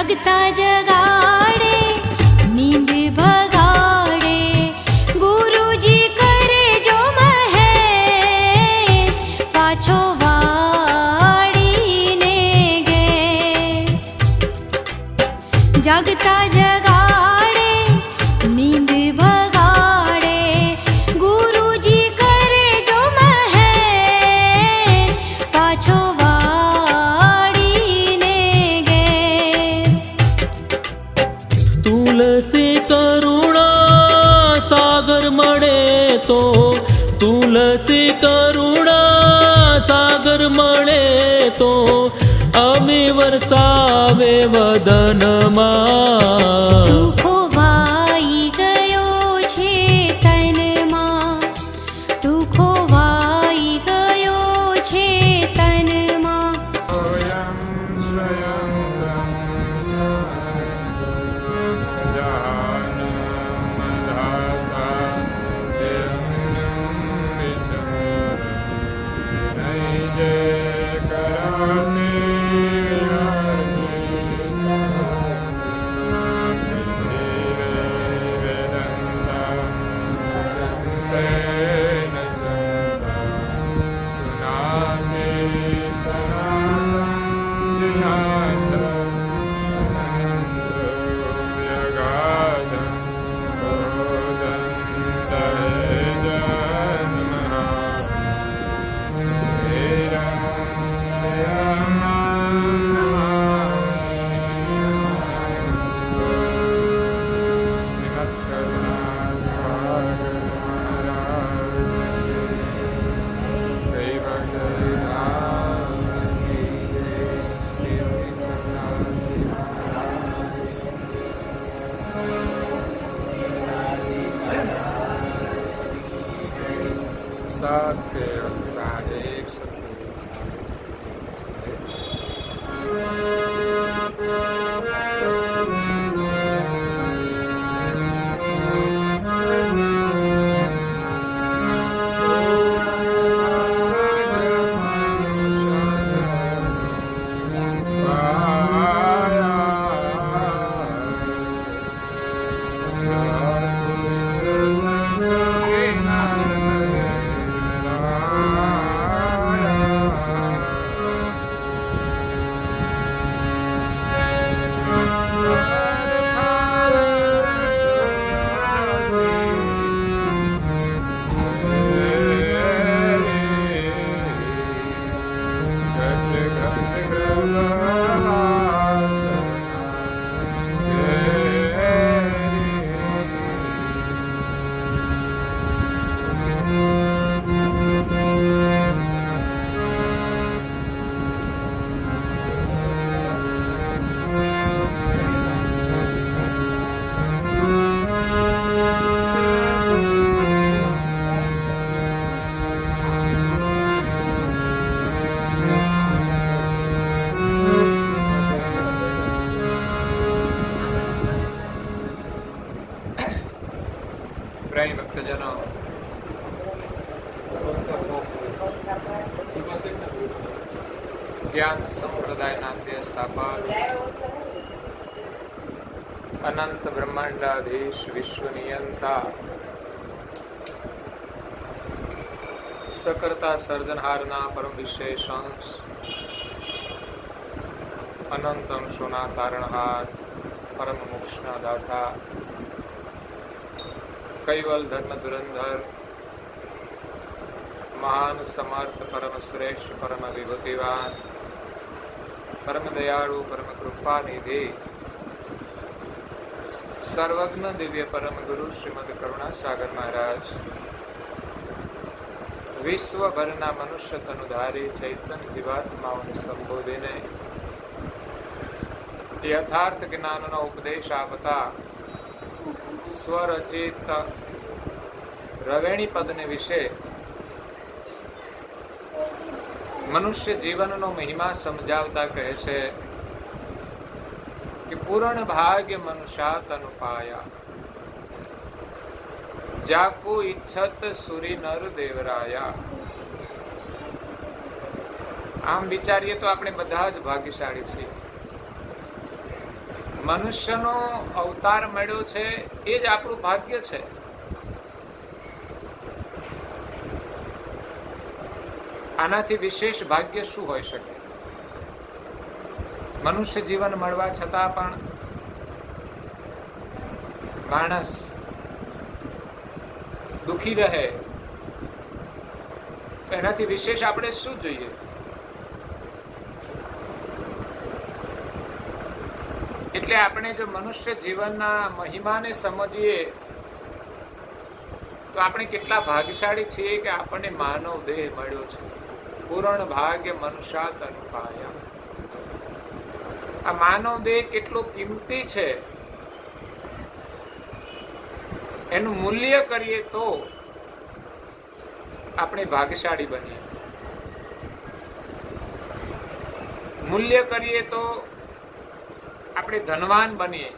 जगता जगाड़े नींद भगाड़े गुरुजी करे जो महेर पाछो वाड़ी ने गे जगता जगाड़े नींद भगाड़े गुरुजी करे जो महेर पाछो तुलसी करुणा सागर मळे तो तुलसी करुणा सागर मळे तो अमी वरसावे वदनमा दुखो वाई गयो छे तनमा दुखो वाई गयो छे तनमा ज्ञान संप्रदाय नाट्य स्थापक अनंत ब्रह्मांडाधीश विश्व नियंता सकर्ता सर्जनहारना परम विशेष अंश अनंत अंशोना तारणहार परम मोक्षना दाता कैवल धर्म धुरंधर महान समर्थ परम श्रेष्ठ परम विभूतिवान परम दयाळु परम कृपा निधि सर्वज्ञ दिव्य परम गुरु श्रीमद करुणा सागर महाराज विश्वभરના મનુષ્ય તનુધારી ચૈતન્ય જીવાત્માઓને સંબોધીને યથાર્થ જ્ઞાનનો ઉપદેશ આપતા સ્વરચિત રવેણી પદને વિશે મનુષ્ય જીવનનો મહિમા સમજાવતા કહે છે કે પૂર્ણ ભાગ્ય મનુષ્યા તનુ પાયા જાકુ ઈચ્છત સુરી નર દેવરાયા. આમ વિચારીએ તો આપણે બધા જ ભાગ્યશાળી છીએ. મનુષ્યનો અવતાર મળ્યો છે એ જ આપણું ભાગ્ય છે. આનાથી વિશેષ ભાગ્ય શું હોઈ શકે? મનુષ્ય જીવન મળવા છતાં પણ માણસ દુખી રહે, એનાથી વિશેષ આપણે શું જોઈએ? એટલે આપણે જો મનુષ્ય જીવનના મહિમાને સમજીએ તો આપણે કેટલા ભાગ્યશાળી છીએ કે આપણને માનવ દેહ મળ્યો છે. પૂર્ણ ભાગ્ય મનુષ્યાત અનુપાયા. આ માનવ દેહ કેટલો કિંમતી છે, એનું મૂલ્ય કરીએ તો આપણે ભાગ્યશાળી બનીએ. મૂલ્ય કરીએ તો આપણે ધનવાન બનીએ.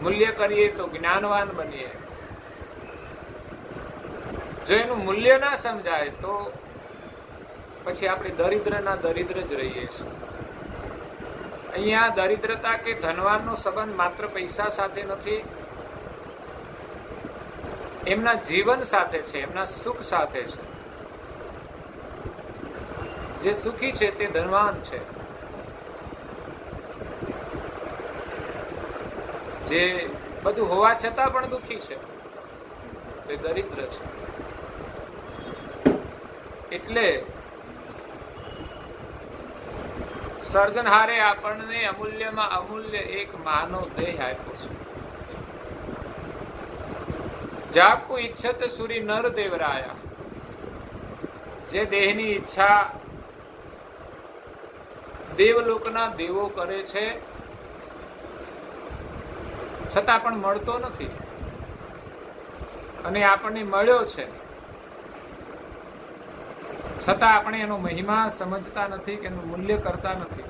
મૂલ્ય કરીએ તો જ્ઞાનવાન બનીએ. જો એનું મૂલ્ય ના સમજાય તો પછી આપણે દરિદ્રના દરિદ્ર જ રહીએ છીએ. અહીંયા દરિદ્રતા કે ધનવાનનો સંબંધ માત્ર પૈસા સાથે નથી, એમના જીવન સાથે છે, એમના સુખ સાથે છે. જે સુખી છે તે ધનવાન છે, જે બધું હોવા છતાં પણ દુખી છે તે દરિદ્ર છે. એટલે સર્જનહારે આપણને અમૂલ્યમાં અમૂલ્ય એક માનવ દેહ આપ્યો છે. જાપુ ઈચ્છત સુરી નર દેવરાયા. જે દેહની ઈચ્છા દેવલોકના દેવો કરે છે છતાં પણ મળતો નથી, અને આપણને મળ્યો છે છતાં આપણે એનો મહિમા સમજતા નથી કે એનું મૂલ્ય કરતા નથી.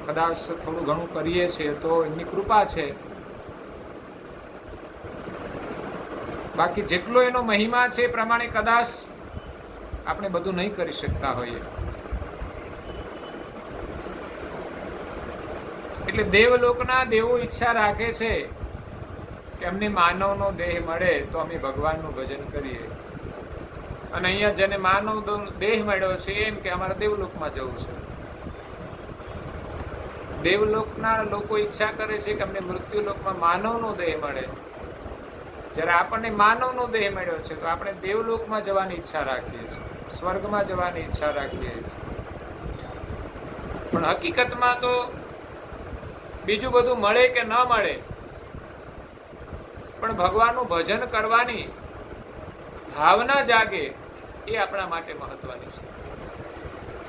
કદાચ થોડું ઘણું કરીએ છીએ તો એમની કૃપા છે, બાકી જેટલો એનો મહિમા છે એ પ્રમાણે કદાચ આપણે બધું નહીં કરી શકતા હોઈએ. એટલે દેવલોકના દેવો ઈચ્છા રાખે છે કે અમને માનવનો દેહ મળે તો અમે ભગવાનનું ભજન કરીએ. અને અહીંયા જેને માનવ દેહ મળ્યો છે એમ કે અમારે દેવલોકમાં જવું છે. દેવલોકના લોકો ઈચ્છા કરે છે કે અમને મૃત્યુલોકમાં માનવનો દેહ મળે. જ્યારે આપણને માનવનો દેહ મળ્યો છે તો આપણે દેવલોકમાં જવાની ઈચ્છા રાખીએ છીએ, સ્વર્ગમાં જવાની ઈચ્છા રાખીએ છીએ. પણ હકીકતમાં તો બીજું બધું મળે કે ન મળે, પણ ભગવાનનું ભજન કરવાની ભાવના જાગે એ આપણા માટે મહત્વની છે.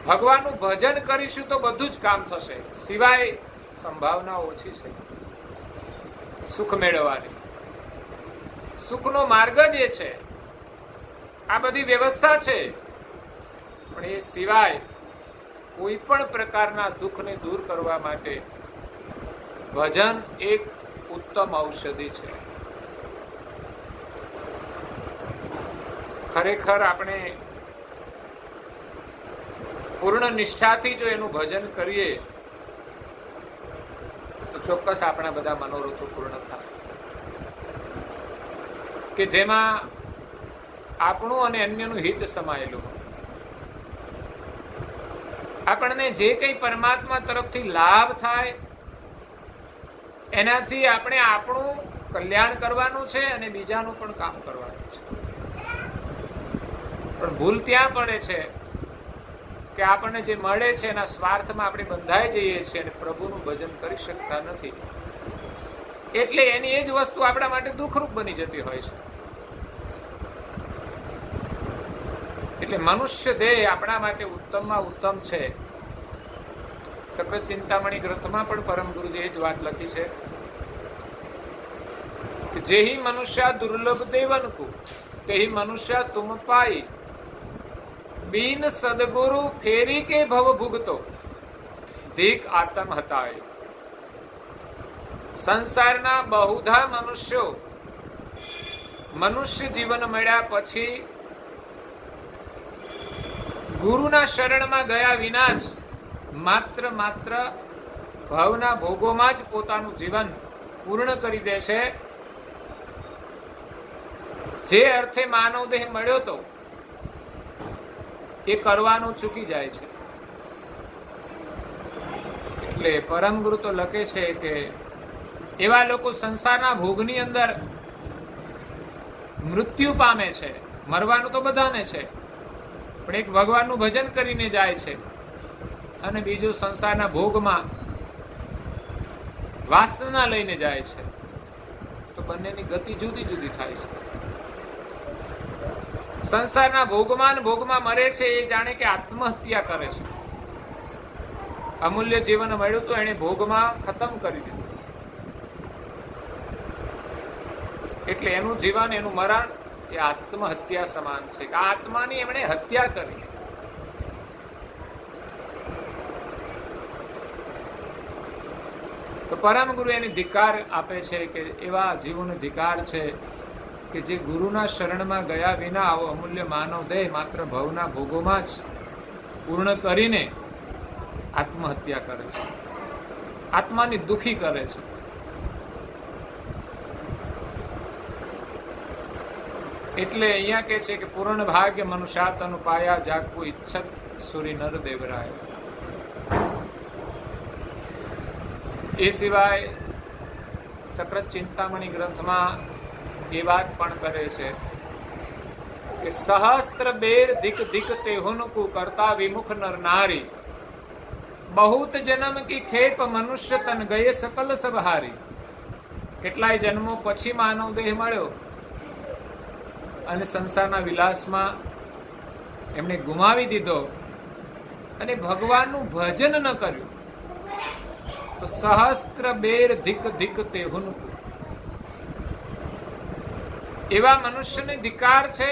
ભગવાનનું ભજન કરીશું તો બધું જ કામ થશે, સિવાય સંભાવના ઓછી છે સુખ મેળવવાની. સુખનો માર્ગ જ એ છે, આ બધી વ્યવસ્થા છે, પણ એ સિવાય કોઈ પણ પ્રકારના દુઃખને દૂર કરવા માટે ભજન એક ઉત્તમ ઔષધિ છે. ખરેખર આપણે પૂર્ણ નિષ્ઠાથી જો એનું ભજન કરીએ તો ચોક્કસ આપણા બધા મનોરથો પૂર્ણ થાય, કે જેમાં આપણું અને અન્યનું હિત સમાયેલું હોય. આપણને જે કંઈ પરમાત્મા તરફથી લાભ થાય એનાથી આપણે આપણું કલ્યાણ કરવાનું છે અને બીજાનું પણ કામ કરવાનું છે. પણ ભૂલ ત્યાં પડે છે કે આપણને જે મળે છે એના સ્વાર્થમાં આપણે બંધાઈ જઈએ છીએ અને પ્રભુનું ભજન કરી શકતા નથી. એટલે એની એ જ વસ્તુ આપણા માટે દુઃખરૂપ બની જતી હોય છે. એટલે મનુષ્ય દેહ આપણા માટે ઉત્તમમાં ઉત્તમ છે. સકૃત ચિંતામણી ગ્રંથમાં પણ પરમ ગુરુજીએ જ વાત લખી છે કે જેહી મનુષ્ય દુર્લભ દેવનકુ તેહી મનુષ્ય તુમ પાઈ બીન સદગુરુ ફેરી કે ભવ ભુગતો ધીક આતમ હતાય. સંસારના બહુધા મનુષ્યો મનુષ્ય જીવન મળ્યા પછી ગુરુના શરણમાં ગયા વિના જ માત્ર ભવના ભોગોમાં જ પોતાનું જીવન પૂર્ણ કરી દે છે. જે અર્થે માનવ દેહ મળ્યો તો એ કરવાનું ચૂકી જાય છે. એટલે પરમ ગુરુ તો લખે છે કે એવા લોકો સંસારના ભોગની અંદર મૃત્યુ પામે છે. મરવાનું તો બધાને છે, પણ એક ભગવાનનું ભજન કરીને જાય છે અને બીજું સંસારના ભોગમાં વાસના લઈને જાય છે. તો બંનેની ગતિ જુદી જુદી થાય છે. સંસારના ભોગમાં મરે છે એ જાણે કે આત્મહત્યા કરે છે. અમૂલ્ય જીવન મળ્યું તો એને ભોગમાં ખતમ કરી દીધું. એટલે એનું જીવન, એનું મરણ એ આત્મહત્યા સમાન છે કે આત્માની એમણે હત્યા કરી. તો પરમ ગુરુ એની ધિકાર આપે છે કે એવા જીવોનો ધિકાર છે કે જે ગુરુના શરણમાં ગયા વિના આવો અમૂલ્ય માનવ દેહ માત્ર ભવના ભોગોમાં જ પૂર્ણ કરીને આત્મહત્યા કરે છે, આત્માની દુખી કરે છે. એટલે અહીંયા કે છે કે પૂર્ણ ભાગ્ય મનુષ્યાત અનુપાયા જાગવું ઈચ્છત સુરી નર દેવરાય. એ સિવાય સક્રત ચિંતામણી ગ્રંથમાં એ વાત પણ કરે છે કે સહસ્ત્ર બેર ધીક ધીક તેહુનકુ કરતા વિમુખ નર નારી બહુત જન્મ કી ખેપ મનુષ્ય તન ગયે સકલ સબહારી. કેટલાય જન્મો પછી માનવ દેહ મળ્યો અને સંસારના વિલાસમાં એમણે ગુમાવી દીધો અને ભગવાનનું ભજન ન કર્યું. તો સહસ્ત્ર બેર ધીક ધીક તેહુનકુ, એવા મનુષ્યને ધિકાર છે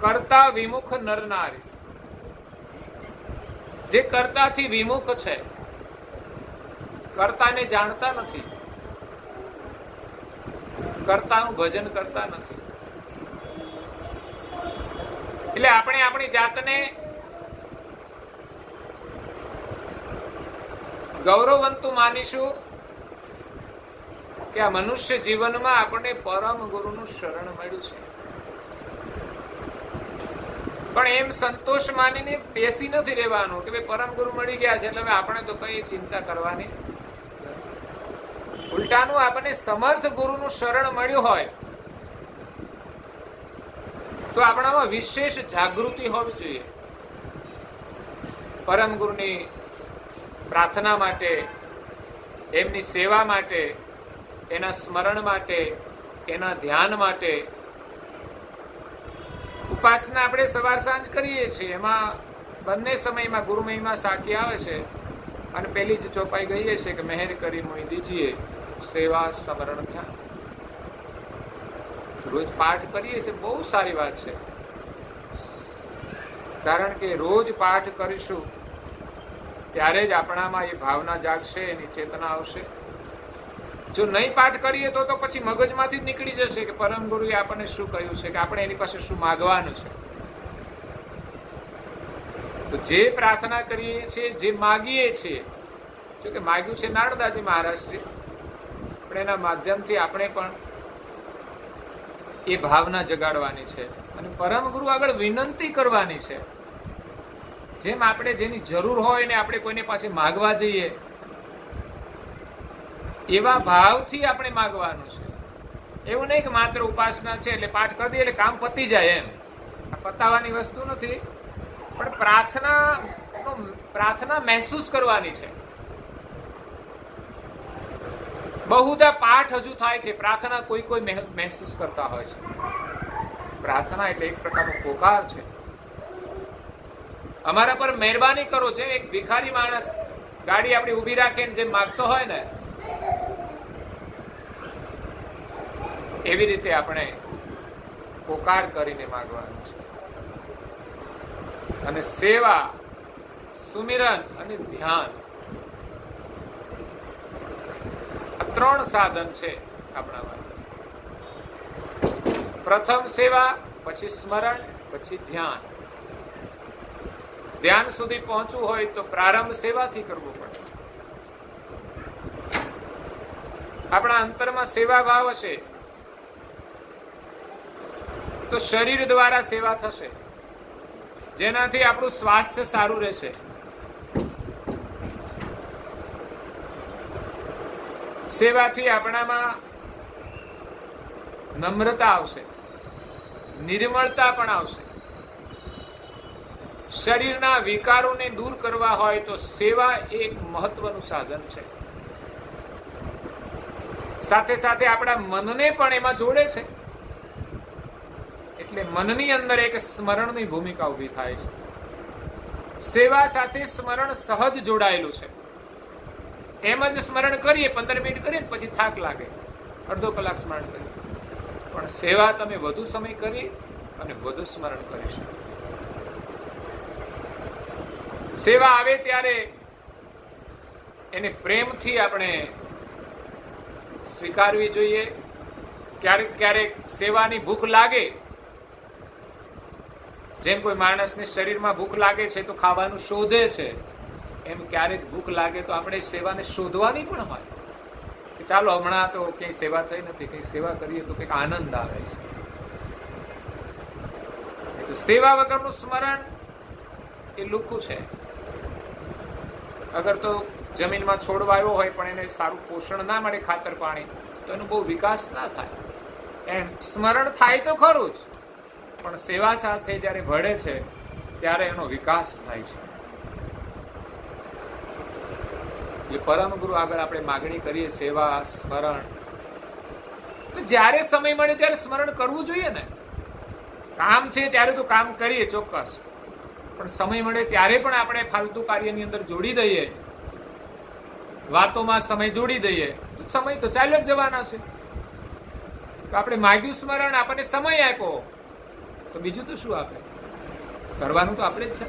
કર્તા વિમુખ નર નારી. જે કર્તાથી વિમુખ છે, કર્તાને જાણતા નથી, કર્તાનું ભજન કરતા નથી. એટલે આપણે આપણી જાતને ગૌરવવંતુ માનીશું કે આ મનુષ્ય જીવનમાં આપણને પરમ ગુરુનું શરણ મળ્યું છે. પણ એમ સંતોષ માનીને બેસી નથી રહેવાનું કે ભાઈ પરમ ગુરુ મળી ગયા છે એટલે આપણે તો કઈ ચિંતા કરવાની. ઉલટાનું આપણને સમર્થ ગુરુનું શરણ મળ્યું હોય તો આપણામાં વિશેષ જાગૃતિ હોવી જોઈએ. પરમ ગુરુની પ્રાર્થના માટે, એમની સેવા માટે, એના સ્મરણ માટે, એના ધ્યાન માટે ઉપાસના આપણે સવાર સાંજ કરીએ છીએ. એમાં બંને સમયમાં ગુરુ મહિમા સાખી આવે છે અને પેલી જ ચોપાઈ ગઈએ છે કે મહેર કરી મોઈ દીજીએ સેવા સ્મરણ ધ્યાન. રોજ પાઠ કરીએ છીએ, બહુ સારી વાત છે. કારણ કે રોજ પાઠ કરીશું ત્યારે જ આપણામાં એ ભાવના જાગશે, એની ચેતના આવશે. જો નહીં પાઠ કરીએ તો પછી મગજમાંથી જ નીકળી જશે કે પરમ ગુરુએ આપણને શું કહ્યું છે, કે આપણે એની પાસે શું માગવાનું છે. તો જે પ્રાર્થના કરીએ છીએ, જે માગીએ છીએ, જો કે માગ્યું છે નારદાજી મહારાજ શ્રી, પણ એના માધ્યમથી આપણે પણ એ ભાવના જગાડવાની છે અને પરમ ગુરુ આગળ વિનંતી કરવાની છે. જેમ આપણે જેની જરૂર હોય ને આપણે કોઈને પાસે માગવા જઈએ એવા ભાવથી આપણે માગવાનું છે. એવું નહીં કે માત્ર ઉપાસના છે એટલે પાઠ કરી દઈએ એટલે કામ પતી જાય, એમ આ પતાવવાની વસ્તુ નથી. પણ પ્રાર્થના મહેસૂસ કરવાની છે. બહુધા પાઠ હજુ થાય છે, પ્રાર્થના કોઈ મહેસૂસ કરતા હોય છે. પ્રાર્થના એટલે એક પ્રકારનો પોકાર છે. અમારા પર મહેરબાની કરો છે. એક ભિખારી માણસ ગાડી આપણી ઊભી રાખીને જે માગતો હોય ને, એવી રીતે આપણે પોકાર કરીને માગવાનું છે. અને સેવા, સુમિરન અને ધ્યાન, આ ત્રણ સાધન છે આપણા માટે. પ્રથમ સેવા, પછી સ્મરણ, પછી ધ્યાન. ધ્યાન સુધી પહોંચવું હોય તો પ્રારંભ સેવાથી કરવો પડે. આપણા અંતરમાં સેવા ભાવ હશે તો શરીર દ્વારા સેવા થશે, જેનાથી આપણું સ્વાસ્થ્ય સારું રહેશે. સેવાથી આપણામાં નમ્રતા આવશે, નિર્મળતા પણ આવશે. શરીરના વિકારોને દૂર કરવા હોય તો સેવા એક મહત્વનું સાધન છે. સાથે સાથે આપણા મનને પણ એમાં જોડે છે, એટલે મનની અંદર એક સ્મરણની ભૂમિકા ઊભી થાય છે. સેવા સાથે સ્મરણ સહજ જોડાયેલું છે. એમ જ સ્મરણ કરીએ, 15 મિનિટ કરીએ ને પછી થાક લાગે, અડધો કલાક સ્મરણ કરીએ, પણ સેવા તમે વધુ સમય કરી અને વધુ સ્મરણ કરી શકો. સેવા આવે ત્યારે એને પ્રેમથી આપણે સ્વીકારવી જોઈએ. ક્યારેક ક્યારેક સેવાની ભૂખ લાગે, જેમ કોઈ માણસને શરીરમાં ભૂખ લાગે છે તો ખાવાનું શોધે છે, એમ ક્યારેક ભૂખ લાગે તો આપણે સેવાને શોધવાની પણ હોય કે ચાલો હમણાં તો ક્યાંય સેવા થઈ નથી, કંઈક સેવા કરીએ તો કંઈક આનંદ આવે છે. તો સેવા વગરનું સ્મરણ એ લુખ્ખું છે. અગર તો જમીનમાં છોડ વાવ્યો હોય પણ એને સારું પોષણ ના મળે, ખાતર પાણી, તો એનો બહુ વિકાસ ના થાય. એમ સ્મરણ થાય તો ખરું જ, પણ સેવા સાથે જ્યારે ભળે છે ત્યારે એનો વિકાસ થાય છે. એટલે પરમ ગુરુ આગળ આપણે માગણી કરીએ સેવા સ્મરણ, તો જ્યારે સમય મળે ત્યારે સ્મરણ કરવું જોઈએ ને. કામ છે ત્યારે તો કામ કરીએ ચોક્કસ, પણ સમય મળે ત્યારે પણ આપણે ફાલતુ કાર્યની અંદર જોડી દઈએ, વાતોમાં સમય જોડી દઈએ, તો સમય તો ચાલ્યો જ જવાના છે. આપણે માગ્યું સ્મરણ, આપણને સમય આપ્યો, તો બીજું તો શું આપે? કરવાનું તો આપણે જ છે.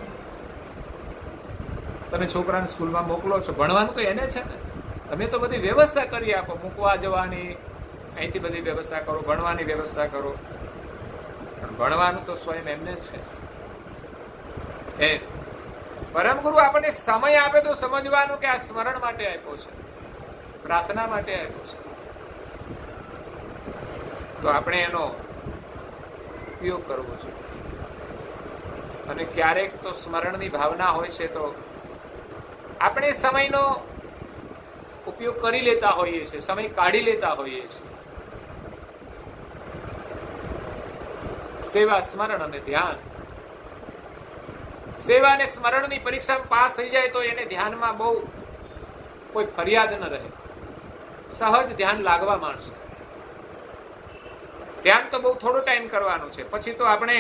તમે છોકરાને સ્કૂલમાં મોકલો છો, ભણવાનું તો એને છે ને. તમે તો બધી વ્યવસ્થા કરી આપો, મૂકવા જવાની, અહીંથી બધી વ્યવસ્થા કરો, ભણવાની વ્યવસ્થા કરો, પણ ભણવાનું તો સ્વયં એમને જ છે. એ પરમ ગુરુ આપણને સમય આપે તો સમજવાનું કે આ સ્મરણ માટે આપ્યો છે, પ્રાર્થના માટે આપ્યો છે, તો આપણે એનો ઉપયોગ કરવો જોઈએ. અને ક્યારેક તો સ્મરણની ભાવના હોય છે તો આપણે સમયનો ઉપયોગ કરી લેતા હોઈએ છીએ, સમય કાઢી લેતા હોઈએ છીએ. સેવા, સ્મરણ અને ધ્યાન. સેવા અને સ્મરણની પરીક્ષામાં પાસ થઈ જાય તો એને ધ્યાનમાં બહુ કોઈ ફરિયાદ ન રહે, સહજ ધ્યાન લાગવા માંડશે. ધ્યાન તો બહુ થોડો ટાઈમ કરવાનું છે, પછી તો આપણે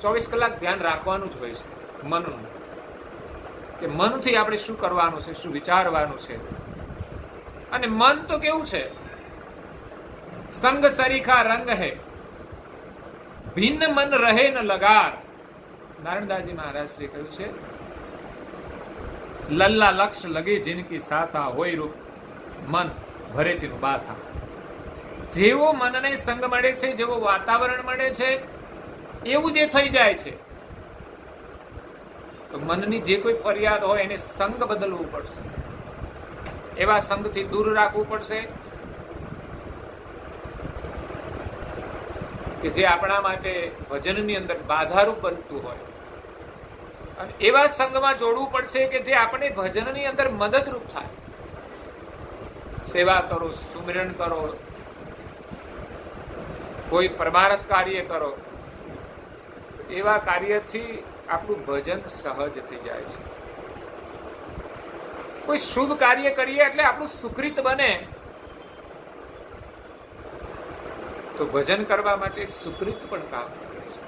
24 કલાક ધ્યાન રાખવાનું જ હોય છે મનનું, કે મનથી આપણે શું કરવાનું છે, શું વિચારવાનું છે. અને મન તો કેવું છે, સંગ સરીખા રંગ હે, ભિન્ન મન રહે ન લગાર. નારાયણદાસજી મહારાજ શ્રી કહ્યું છે, લલ્લા લક્ષ લગે જિનકી સાથા, હોય રૂપ મન ભરે તેનું બાથા. જેવો મનને સંગ મળે છે, જેવો વાતાવરણ મળે છે, એવું જે થઈ જાય છે. તો મનની જે કોઈ ફરિયાદ હોય એને સંગ બદલવું પડશે, એવા સંગથી દૂર રાખવું પડશે કે જે આપણા માટે ભજનની અંદર બાધારૂપ બનતું હોય. અને એવા સંગમાં જોડવું પડશે કે જે આપણે ભજનની અંદર મદદરૂપ થાય. સેવા કરો, સુમિરન કરો, કોઈ પરમાર્થ કાર્ય કરો, એવા કાર્યથી આપણું ભજન સહજ થઈ જાય છે. કોઈ શુભ કાર્ય કરીએ એટલે આપણું સુકૃત બને, તો ભજન કરવા માટે સુકૃત પણ કામ કરે છે.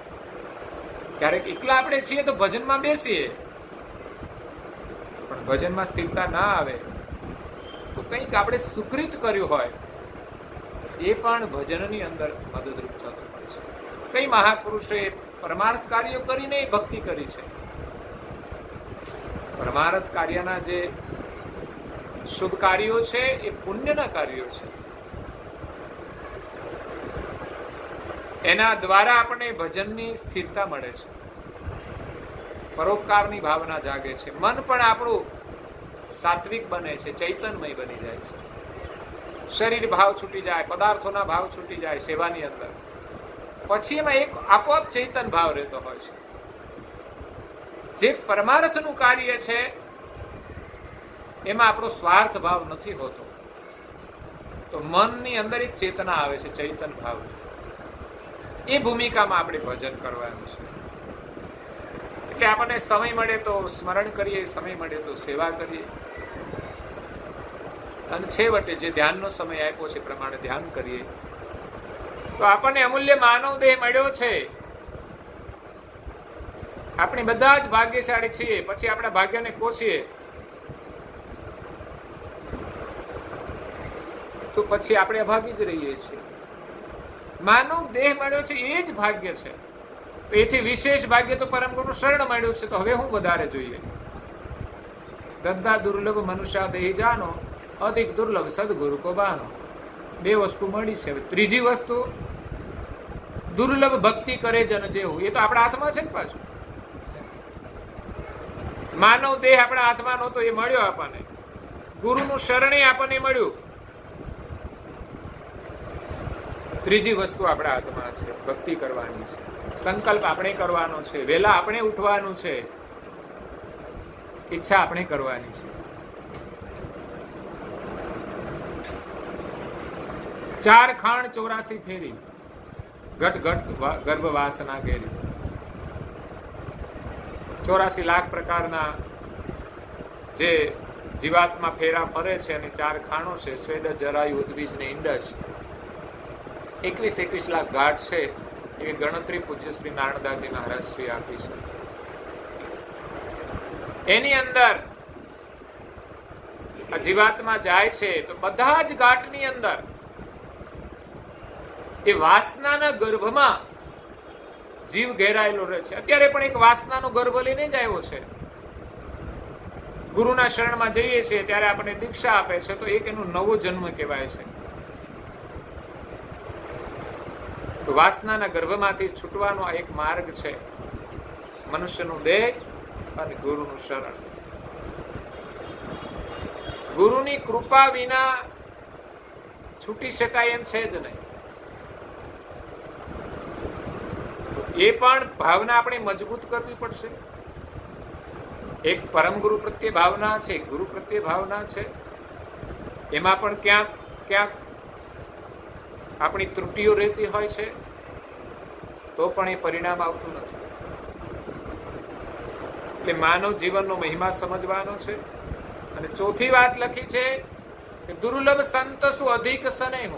ક્યારેક એકલા આપણે છીએ તો ભજનમાં બેસીએ, પણ ભજનમાં સ્થિરતા ના આવે તો કંઈક આપણે સુકૃત કર્યું હોય એ પણ ભજનની અંદર મદદરૂપ થતું હોય છે. કઈ મહાપુરુષોએ પરમાર્થ કાર્યો કરીને ભક્તિ કરી છે. પરમાર્થ કાર્યના જે શુભ કાર્યો છે એ પુણ્યના કાર્યો છે. એના દ્વારા આપણને ભજનની સ્થિરતા મળે છે, પરોપકારની ભાવના જાગે છે, મન પણ આપણું સાત્વિક બને છે, ચૈતન્યમય બની જાય છે. શરીર ભાવ છૂટી જાય, પદાર્થોના ભાવ છૂટી જાય સેવાની અંદર, પછી એમાં એક આપોઆપ ચૈતન ભાવ રહેતો હોય છે. જે પરમાર્થનું કાર્ય છે એમાં આપણો સ્વાર્થ ભાવ નથી હોતો, તો મનની અંદર એક ચેતના આવે છે, ચૈતન ભાવ. એ ભૂમિકામાં આપણે ભજન કરવાનું છે. એટલે આપણને સમય મળે તો સ્મરણ કરીએ, સમય મળે તો સેવા કરીએ, અને છેવટે જે ધ્યાનનો સમય આપ્યો છે પ્રમાણે ધ્યાન કરીએ. તો આપણને અમૂલ્ય માનવ દેહ મળ્યો છે. આપણે બધા જ ભાગ્યશાળી છીએ. પછી આપણા ભાગ્યને કોસીએ તો પછી આપણે અભાગી જ રહીએ છીએ. માનવ દેહ મળ્યો છે એ જ ભાગ્ય છે. એથી વિશેષ ભાગ્ય તો પરમ ગુરુ શરણ મળ્યું છે. તો હવે હું વધારે જોઈએ? દદ્દા દુર્લભ મનુષ્ય દેહી જાનો, અધિક દુર્લભ સદગુરુ કો બાનો. બે વસ્તુ મળી છે. ત્રીજી વસ્તુ દુર્લભ ભક્તિ કરે જન જેવું, એ તો આપણા હાથમાં છે ને. પાછું માનવ દેહ આપણા હાથમાં નહોતો, એ મળ્યો આપણને. ગુરુનું શરણે આપણને મળ્યું. ત્રીજી વસ્તુ આપણા હાથમાં છે, ભક્તિ કરવાની છે. સંકલ્પ આપણે કરવાનો છે, વહેલા આપણે ઉઠવાનું છે, ઈચ્છા આપણે કરવાની છે. 4 ખાણ 84 ફેરી, ઘટ ઘટ ગર્ભ વાસના ઘેરી. 84 લાખ પ્રકારના જે જીવાત્મા ફેરા ફરે છે, અને 4 ખાણો છે, સ્વેદ, જરાયુ, ઉદ્બીજ ને ઇંડસ. 21 લાખ ઘાટ છે. એવી ગણતરી પૂજ્ય શ્રી નારણદાસજી મહારાજશ્રી આપી છે. એની અંદર આ જીવાત્મા જાય છે તો બધા જ ઘાટની અંદર એ વાસનાના ગર્ભમાં જીવ ઘેરાયેલો રહે છે. અત્યારે પણ એક વાસનાનો ગર્ભ લઈને જ આવ્યો છે. ગુરુના શરણમાં જઈએ છીએ ત્યારે આપણને દીક્ષા આપે છે, તો એક એનો નવો જન્મ કહેવાય છે. તો વાસનાના ગર્ભમાંથી છૂટવાનો આ એક માર્ગ છે, મનુષ્યનું દેહ અને ગુરુનું શરણ. ગુરુની કૃપા વિના છૂટી શકાય એમ છે જ નહીં. એ પણ ભાવના આપણે મજબૂત કરવી પડશે. એક પરમ ગુરુ પ્રત્યે ભાવના છે, ગુરુ પ્રત્યે ભાવના છે. એમાં પણ ક્યાંક ક્યાંક આપણી ત્રુટિઓ રહેતી હોય છે, તો પણ એ પરિણામ આવતું નથી. એટલે માનવ જીવનનો મહિમા સમજવાનો છે. અને ચોથી વાત લખી છે કે દુર્લભ સંત શું અધિક સ્નેહ.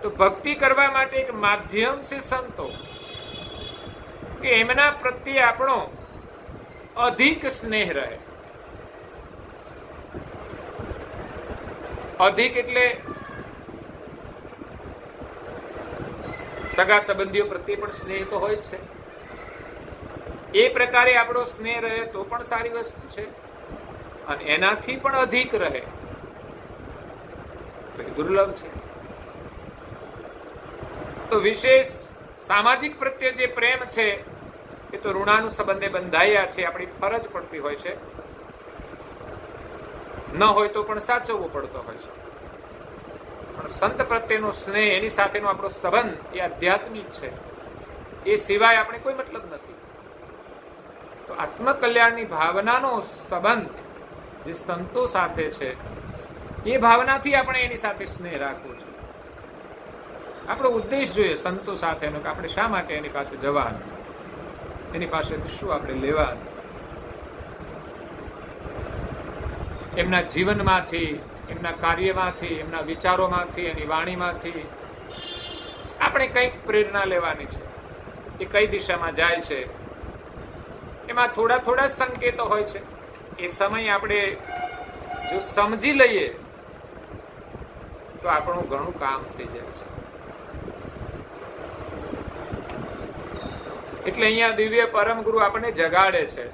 તો ભક્તિ કરવા માટે એક માધ્યમ છે સંતો, કે એમના પ્રત્યે આપણો અધિક સ્નેહ રહે. અધિક એટલે સગા સંબંધીઓ પ્રત્યે પણ સ્નેહ તો હોય છે. એ પ્રકારે આપણો સ્નેહ રહે તો પણ સારી વસ્તુ છે, અને એનાથી પણ અધિક રહે તો એ દુર્લભ છે. તો વિશેષ સામાજિક પ્રત્યે જે પ્રેમ છે એ તો ઋણાનું સંબંધે બંધાયા છે, આપણી ફરજ પડતી હોય છે. ન હોય તો પણ સાચવવો પડતો હોય છે. પણ સંત પ્રત્યેનો સ્નેહ, એની સાથેનો આપણો સંબંધ એ આધ્યાત્મિક છે. એ સિવાય આપણે કોઈ મતલબ નથી. તો આત્મકલ્યાણની ભાવનાનો સંબંધ જે સંતો સાથે છે, એ ભાવનાથી આપણે એની સાથે સ્નેહ રાખવો છે. આપણો ઉદ્દેશ જોઈએ સંતો સાથેનો, કે આપણે શા માટે એની પાસે જવાનું, એની પાસેથી શું આપણે લેવાનું. એમના જીવનમાંથી, એમના કાર્યમાંથી, એમના વિચારોમાંથી, એની વાણીમાંથી આપણે કંઈક પ્રેરણા લેવાની છે. એ કઈ દિશામાં જાય છે એમાં થોડા થોડા સંકેતો હોય છે. એ સમય આપણે જો સમજી લઈએ તો આપણું ઘણું કામ થઈ જાય છે. એટલે અહીંયા દિવ્ય પરમ ગુરુ આપણને જગાડે છે.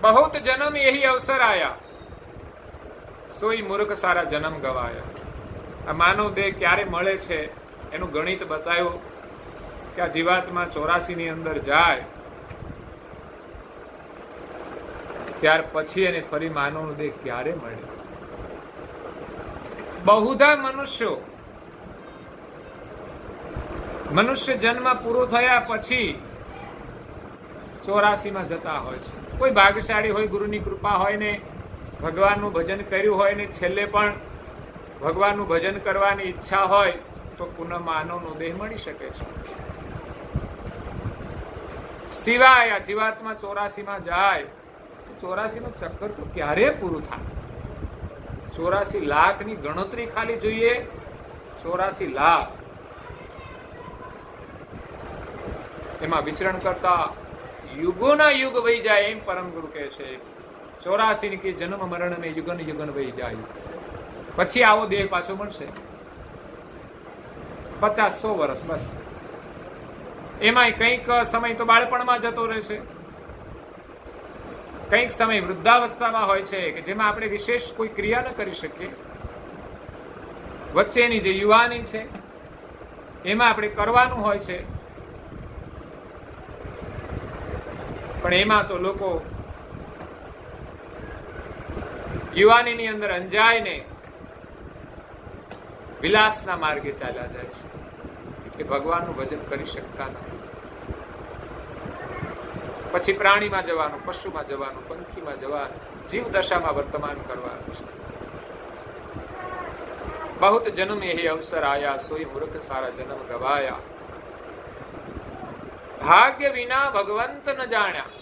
बहुत जन्म यही अवसर आया, सोई मूर्ख सारा जन्म गवाया. આ માનવ દેહ ક્યારે મળે છે એનું ગણિત બતાવ્યું કે આ જીવાત્મા 84 ની અંદર જાય ત્યાર પછી એને ફરી માનવનો દેહ ક્યારે મળે. બહુધા મનુષ્ય જન્મ પૂરો થયા પછી 84 માં જતા હોય છે. કોઈ ભાગ્યશાળી હોય, ગુરુની કૃપા હોય ને ભગવાનનું ભજન કર્યું હોય ને છેલ્લે પણ ભગવાનનું ભજન કરવાની ઈચ્છા હોય તો પુનઃ માનવનો દેહ મળી શકે છે. સિવાય આ જીવાત્મા 84 માં જાય, 84 નું ચક્કર તો ક્યારે પૂરું થાય? 84 લાખની ગણતરી ખાલી જોઈએ, 84 લાખ એમાં વિચરણ કરતા યુગોના યુગ વહી જાય એમ પરમ ગુરુ કહે છે. 84 ની કે જન્મ મરણ ને યુગન યુગન વહી જાય, પછી આવો દેહ પાછો મળશે 50-100 વર્ષ બસ. એમાંય કંઈક સમય તો બાળપણમાં જતો રહે છે, કંઈક સમય વૃદ્ધાવસ્થામાં હોય છે કે જેમાં આપણે વિશેષ કોઈ ક્રિયા ન કરી શકીએ. વચ્ચેની જે યુવાની છે એમાં આપણે કરવાનું હોય છે, પણ એમાં તો લોકો યુવાનીની અંદર અંજાઈને વિલાસના માર્ગે ચાલ્યા જાય છે, એટલે ભગવાનનું ભજન કરી શકતા નથી. પછી પ્રાણીમાં જવાનું, પશુમાં જવાનું, પંખીમાં જવાનું, જીવ દશામાં વર્તમાન કરવાનું છે. બહુત જન્મ એ અવસર આયા, સોઈ મૂર્ખ સારા જન્મ ગવાયા. ભાગ્ય વિના ભગવંત ન જાણ્યા,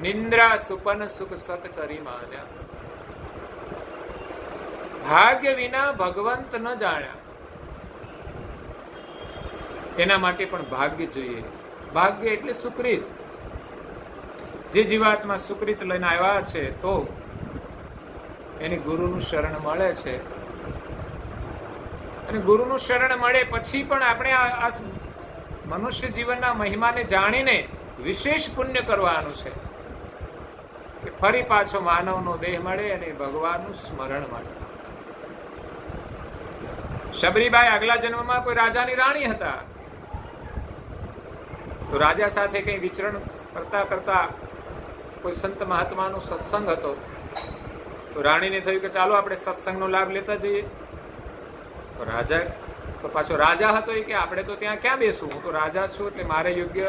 નિંદ્રા સુપન સુખ સત કરી માન્યા. ભાગ્ય વિના ભગવંત ન જાણ્યા, એના માટે પણ ભાગ્ય જોઈએ. ભાગ્ય એટલે સુકૃત. જે જીવાત્મા સુકૃત લઈને આવ્યા છે તો એની ગુરુનું શરણ મળે છે, અને ગુરુનું શરણ મળે પછી પણ આપણે આ મનુષ્ય જીવનના મહિમાને જાણીને વિશેષ પુણ્ય કરવાનું છે કે ફરી પાછો માનવનો દેહ મળે અને ભગવાનનું સ્મરણ મળે. શબરીબાઈ આગલા જન્મમાં કોઈ રાજાની રાણી હતા, તો રાજા સાથે કઈ વિચરણ કરતા કરતા કોઈ સંત મહાત્માનો સત્સંગ હતો, તો રાણીને થયું કે ચાલો આપણે સત્સંગનો લાભ લેતા જઈએ. તો રાજા તો પાછો રાજા હતો એ કે આપણે તો ત્યાં ક્યાં બેસું, હું તો રાજા છું એટલે મારે યોગ્ય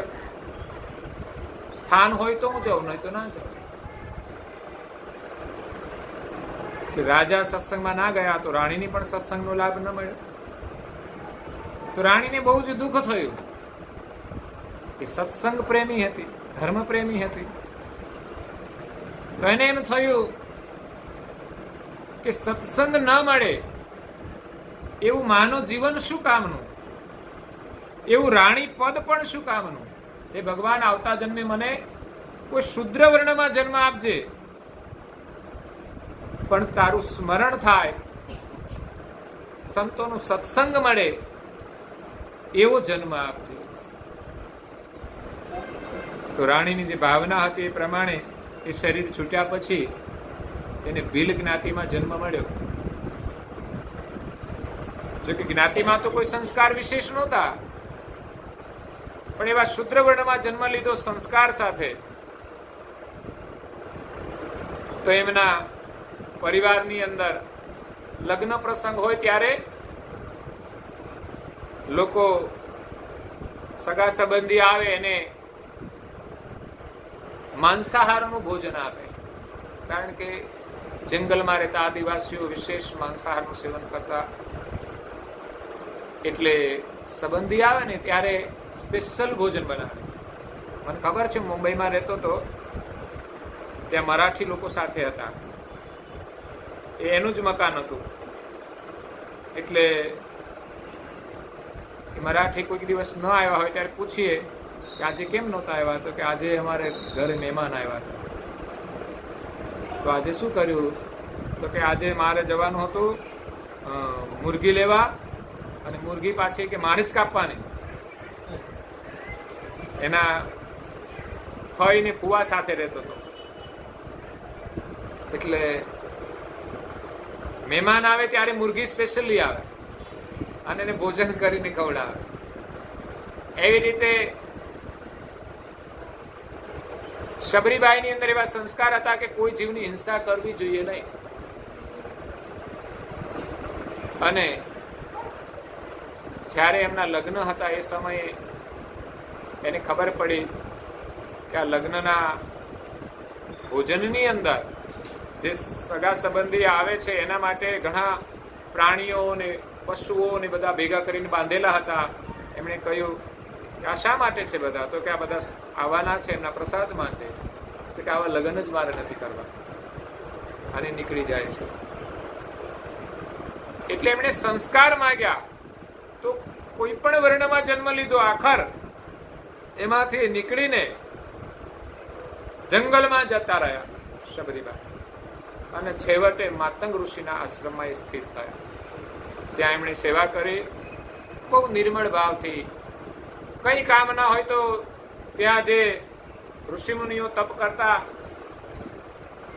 સ્થાન હોય તો હું જાઉં, નહીં તો ના જાઉં. રાજા સત્સંગમાં ના ગયા તો રાણીને પણ સત્સંગનો લાભ ન મળ્યો. તો રાણીને બહુ જ દુઃખ થયું કે સત્સંગ પ્રેમી હતી, ધર્મ પ્રેમી હતી. તો એને એમ થયું કે સત્સંગ ન મળે એવું માનવ જીવન શું કામનું, એવું રાણી પદ પણ શું કામનું. એ ભગવાન આવતા જન્મે મને કોઈ શુદ્ર વર્ણમાં જન્મ આપજે, પણ તારું સ્મરણ થાય, સંતોનો સત્સંગ મળે એવો જન્મ આપજે. તો રાણીની જે ભાવના હતી એ પ્રમાણે એ શરીર છૂટ્યા પછી એને ભીલ જ્ઞાતિમાં જન્મ મળ્યો. જો કે જ્ઞાતિમાં તો કોઈ સંસ્કાર વિશેષ નહોતા, પણ એવા શુદ્ર વર્ણમાં જન્મ લીધો સંસ્કાર સાથે. તો એમના પરિવારની અંદર લગ્ન પ્રસંગ હોય ત્યારે લોકો સગા સંબંધી આવે એને માંસાહારનું ભોજન આપે, કારણ કે જંગલમાં રહેતા આદિવાસીઓ વિશેષ માંસાહારનું સેવન કરતા. એટલે સંબંધી આવે ને ત્યારે સ્પેશિયલ ભોજન બનાવે. મને ખબર છે, મુંબઈમાં રહેતો હતો ત્યાં મરાઠી લોકો સાથે હતા, એનું જ મકાન હતું. એટલે મરાઠી કોઈક દિવસ ન આવ્યા હોય ત્યારે પૂછીએ કે આજે કેમ નહોતા આવ્યા, તો કે આજે અમારે ઘરે મહેમાન આવ્યા હતા. તો આજે શું કર્યું, તો કે આજે મારે જવાનું હતું મુરગી લેવા, અને મુરગી પાછી કે મારે જ કાપવાની. એના ફઈ ને ફુવા સાથે રહેતો હતો, એટલે મહેમાન આવે ત્યારે મુરગી સ્પેશિયલી આવે અને એને ભોજન કરીને ખવડાવે. એવી રીતે શબરીબાઈની અંદર એવા સંસ્કાર હતા કે કોઈ જીવની હિંસા કરવી જોઈએ નહીં. અને જ્યારે એમના લગ્ન હતા એ સમયે એને ખબર પડી કે આ લગ્નના ભોજનની અંદર જે સગા સંબંધી આવે છે એના માટે ઘણા પ્રાણીઓ ને પશુઓ ને બધા ભેગા કરીને બાંધેલા હતા. એમણે કહ્યું કે આ શા માટે છે બધા? તો કે આ બધા આવવાના છે એમના પ્રસાદ માટે. તો કે આવા લગ્ન જ મારે નથી કરવા. અને નીકળી જાય છે. એટલે એમણે સંસ્કાર માંગ્યા તો કોઈ પણ વર્ણમાં જન્મ લીધો, આખર એમાંથી નીકળીને જંગલમાં જતા રહ્યા શબરીબાઈ. અને છેવટે માતંગ ઋષિના આશ્રમમાં એ સ્થિત થયા. ત્યાં એમણે સેવા કરી બહુ નિર્મળ ભાવથી. કંઈ કામ ના હોય તો ત્યાં જે ઋષિમુનિઓ તપ કરતા,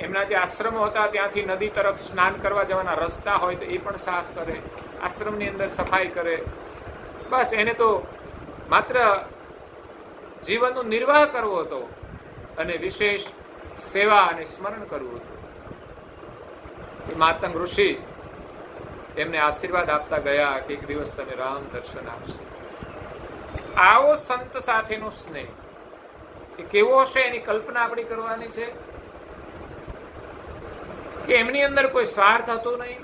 એમના જે આશ્રમો હતા ત્યાંથી નદી તરફ સ્નાન કરવા જવાના રસ્તા હોય તો એ પણ સાફ કરે, આશ્રમની અંદર સફાઈ કરે. બસ એને તો માત્ર જીવનનો નિર્વાહ કરવો હતો અને વિશેષ સેવા અને સ્મરણ કરવું હતું. એ માતંગ ઋષિ એમને આશીર્વાદ આપતા ગયા કે એક દિવસ તને રામ દર્શન આપશે. આવો સંત સાથેનો સ્નેહ એ કેવો હશે એની કલ્પના આપણી કરવાની છે કે એમની અંદર કોઈ સ્વાર્થ હતો નહીં,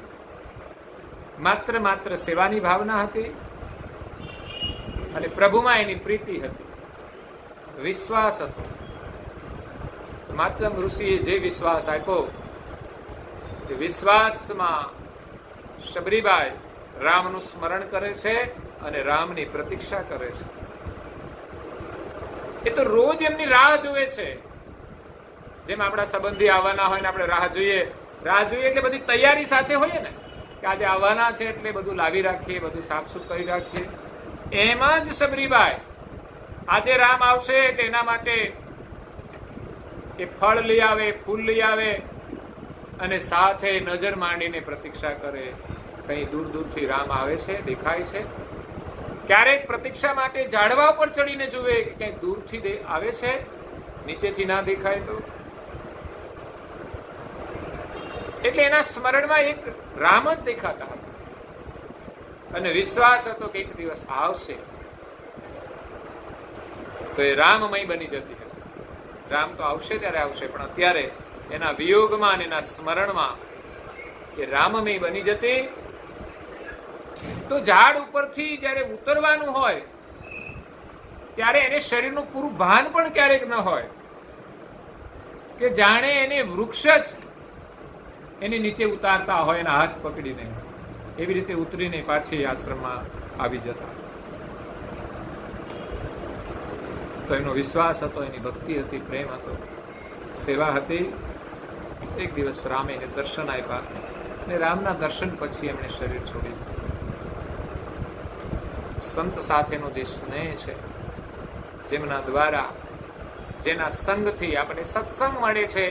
માત્ર સેવાની ભાવના હતી અને પ્રભુમાં એની પ્રીતિ હતી, વિશ્વાસ હતો. માતંગ ઋષિએ જે વિશ્વાસ આપ્યો એ વિશ્વાસમાં શબરીબાઈ રામનું સ્મરણ કરે છે અને રામની પ્રતીક્ષા કરે છે. એ તો રોજ એમની રાહ જુએ છે. જેમ આપણા સંબંધી આવવાના હોય ને આપણે રાહ જોઈએ એટલે બધી તૈયારી સાથે હોઈએ ને કે આજે આવવાના છે એટલે બધું લાવી રાખીએ, બધું સાફસૂફ કરી રાખીએ. એમાં જ શબરીબાઈ આજે રામ આવશે એટલે એના માટે એ ફળ લઈ આવે, ફૂલ લઈ આવે અને સાથે નજર માંડીને પ્રતીક્ષા કરે. કઈ દૂર દૂરથી રામ આવે છે, દેખાય છે. ક્યારેક પ્રતીક્ષા માટે ઝાડવા પર ચડીને જુએ કે ક્યાંક દૂરથી આવે છે, નીચેથી ના દેખાય તો. એટલે એના સ્મરણમાં એક રામ જ દેખાતા હતા અને વિશ્વાસ હતો કે એક દિવસ આવશે તો એ રામમય બની જતી હતી. રામ તો આવશે ત્યારે આવશે, પણ અત્યારે એના વિયોગમાં અને એના સ્મરણમાં એ રામમય બની જતી. તો ઝાડ ઉપરથી જ્યારે ઉતરવાનું હોય ત્યારે એને શરીરનું પૂરું ભાન પણ ક્યારેક ન હોય કે જાણે એને વૃક્ષ જ એની નીચે ઉતારતા હોય એના હાથ પકડીને. એવી રીતે ઉતરીને પાછી આશ્રમમાં આવી જતા. તો એનો વિશ્વાસ હતો, એની ભક્તિ હતી, પ્રેમ હતો, સેવા હતી. એક દિવસ રામે એને દર્શન આપ્યા અને રામના દર્શન પછી એમણે શરીર છોડી દીધું. સંત સાથેનો જે સ્નેહ છે, જેમના દ્વારા, જેના સંગથી આપણને સત્સંગ મળે છે,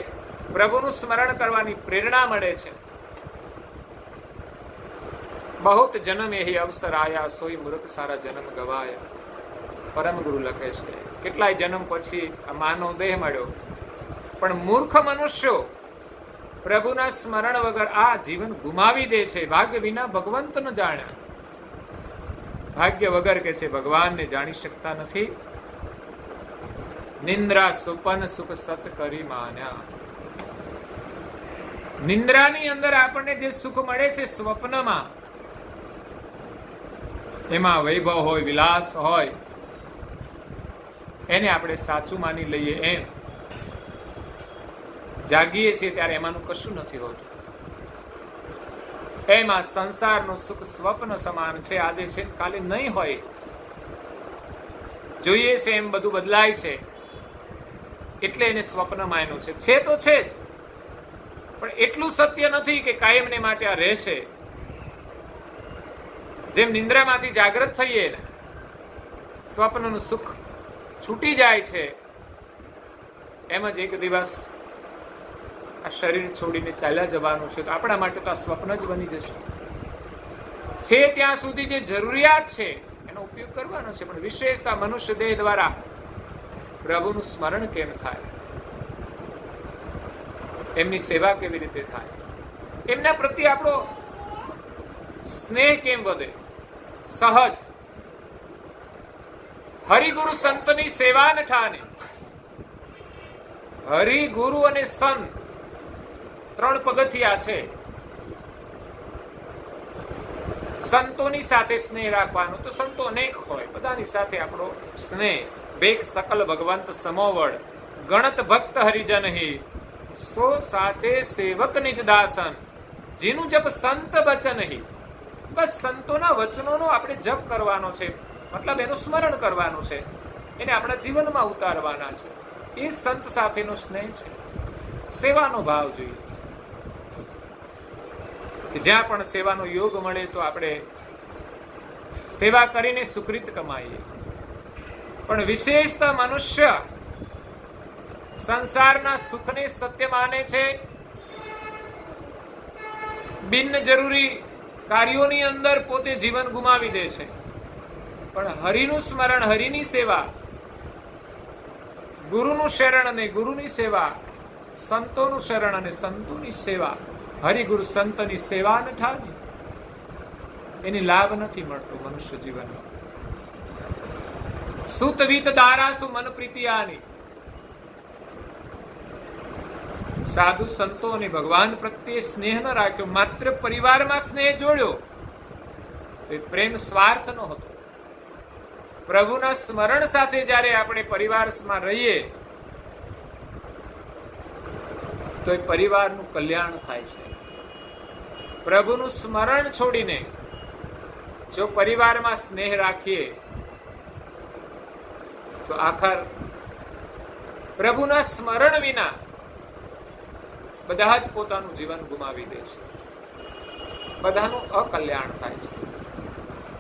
પ્રભુનું સ્મરણ કરવાની પ્રેરણા મળે છે. બહુત જન્મ એહી અવસર આયા, સોઈ મૂર્ખ સારા જન્મ ગવાયા. પરમ ગુરુ લખે છે કેટલાય જન્મ પછી આ માનવ દેહ મળ્યો, પણ મૂર્ખ મનુષ્યો પ્રભુના સ્મરણ વગર આ જીવન ગુમાવી દે છે. ભાગ્ય વિના ભગવંત ન જાણ્યા. ભાગ્ય વગર કે છે ભગવાનને જાણી શકતા નથી. નિંદ્રા સુપન સુખ સત કરી માન્યા. નિંદ્રાની અંદર આપણને જે સુખ મળે છે સ્વપ્નમાં, એમાં વૈભવ હોય, વિલાસ હોય, એને આપણે સાચું માની લઈએ. એમ જાગીએ છીએ ત્યારે એમાંનું કશું નથી હોતું. એમાં સંસારનું સુખ સ્વપ્ન સમાન છે. આજે છે કાલે નહીં હોય. જોઈએ છે એમ બધું બદલાય છે એટલે એને સ્વપ્ન માન્યું છે. છે તો છે જ, પણ એટલું સત્ય નથી કે કાયમને માટે આ રહેશે. જેમ નિંદ્રામાંથી જાગૃત થઈએ ને, સ્વપ્નનું સુખ છૂટી જાય છે, એમ જ એક દિવસ આ શરીર છોડીને ચાલ્યા જવાનું છે. તો આપણા માટે તો આ સ્વપ્ન જ બની જશે. છે ત્યાં સુધી જે જરૂરિયાત છે એનો ઉપયોગ કરવાનો છે, પણ વિશેષતા મનુષ્ય દેહ દ્વારા પ્રભુનું સ્મરણ કેમ થાય, એમની સેવા કેવી રીતે થાય, એમના પ્રત્યે આપણો સ્નેહ કેમ વધે? સહજ. હરિગુરુ સંતની સેવા ન ઠાને. હરિગુરુ અને સંત 3 પગથિયા છે. સંતોની સાથે સ્નેહ રાખવાનો, તો સંતો અનેક હોય, બધાની સાથે આપણો સ્નેહ. બેક સકલ ભગવંત સમોવડ, ગણત ભક્ત હરિજન હી, સો સાચે સેવક નિજ દાસન, જેનું જપ સંત વચન હી. બસ સંતોના વચનોનો આપણે જપ કરવાનો છે, મતલબ એનું સ્મરણ કરવાનું છે, એને આપણા જીવનમાં ઉતારવાના છે. એ સંત સાથેનો સ્નેહ છે. સેવાનો ભાવ જોઈએ કે જ્યાં પણ સેવાનો યોગ મળે તો આપણે સેવા કરીને સુકૃત કમાઈએ. પણ વિશેષતા મનુષ્ય સંસારના સુખને સત્ય માને છે, બિન જરૂરી કાર્યોની અંદર પોતે જીવન ગુમાવી દે છે. પણ હરિનું સ્મરણ, હરિની સેવા, ગુરુનું શરણ અને ગુરુની સેવા, સંતોનું શરણ અને સંતોની સેવા, હરિગુરુ સંતની સેવા ન ઠાની, એની લાભ નથી મળતો મનુષ્ય જીવનમાં. સુત વિત દારાસુ મન પ્રીતિયાની. સાધુ સંતો અને ભગવાન પ્રત્યે સ્નેહ ન રાખ્યો, માત્ર પરિવારમાં સ્નેહ જોડ્યો, તો એ પ્રેમ સ્વાર્થ નો હતો. પ્રભુના સ્મરણ સાથે જ્યારે આપણે પરિવારમાં રહીએ તો એ પરિવારનું કલ્યાણ થાય છે. પ્રભુનું સ્મરણ છોડીને જો પરિવારમાં સ્નેહ રાખીએ તો આખર પ્રભુના સ્મરણ વિના બધા જ પોતાનું જીવન ગુમાવી દે છે, બધાનું અકલ્યાણ થાય છે.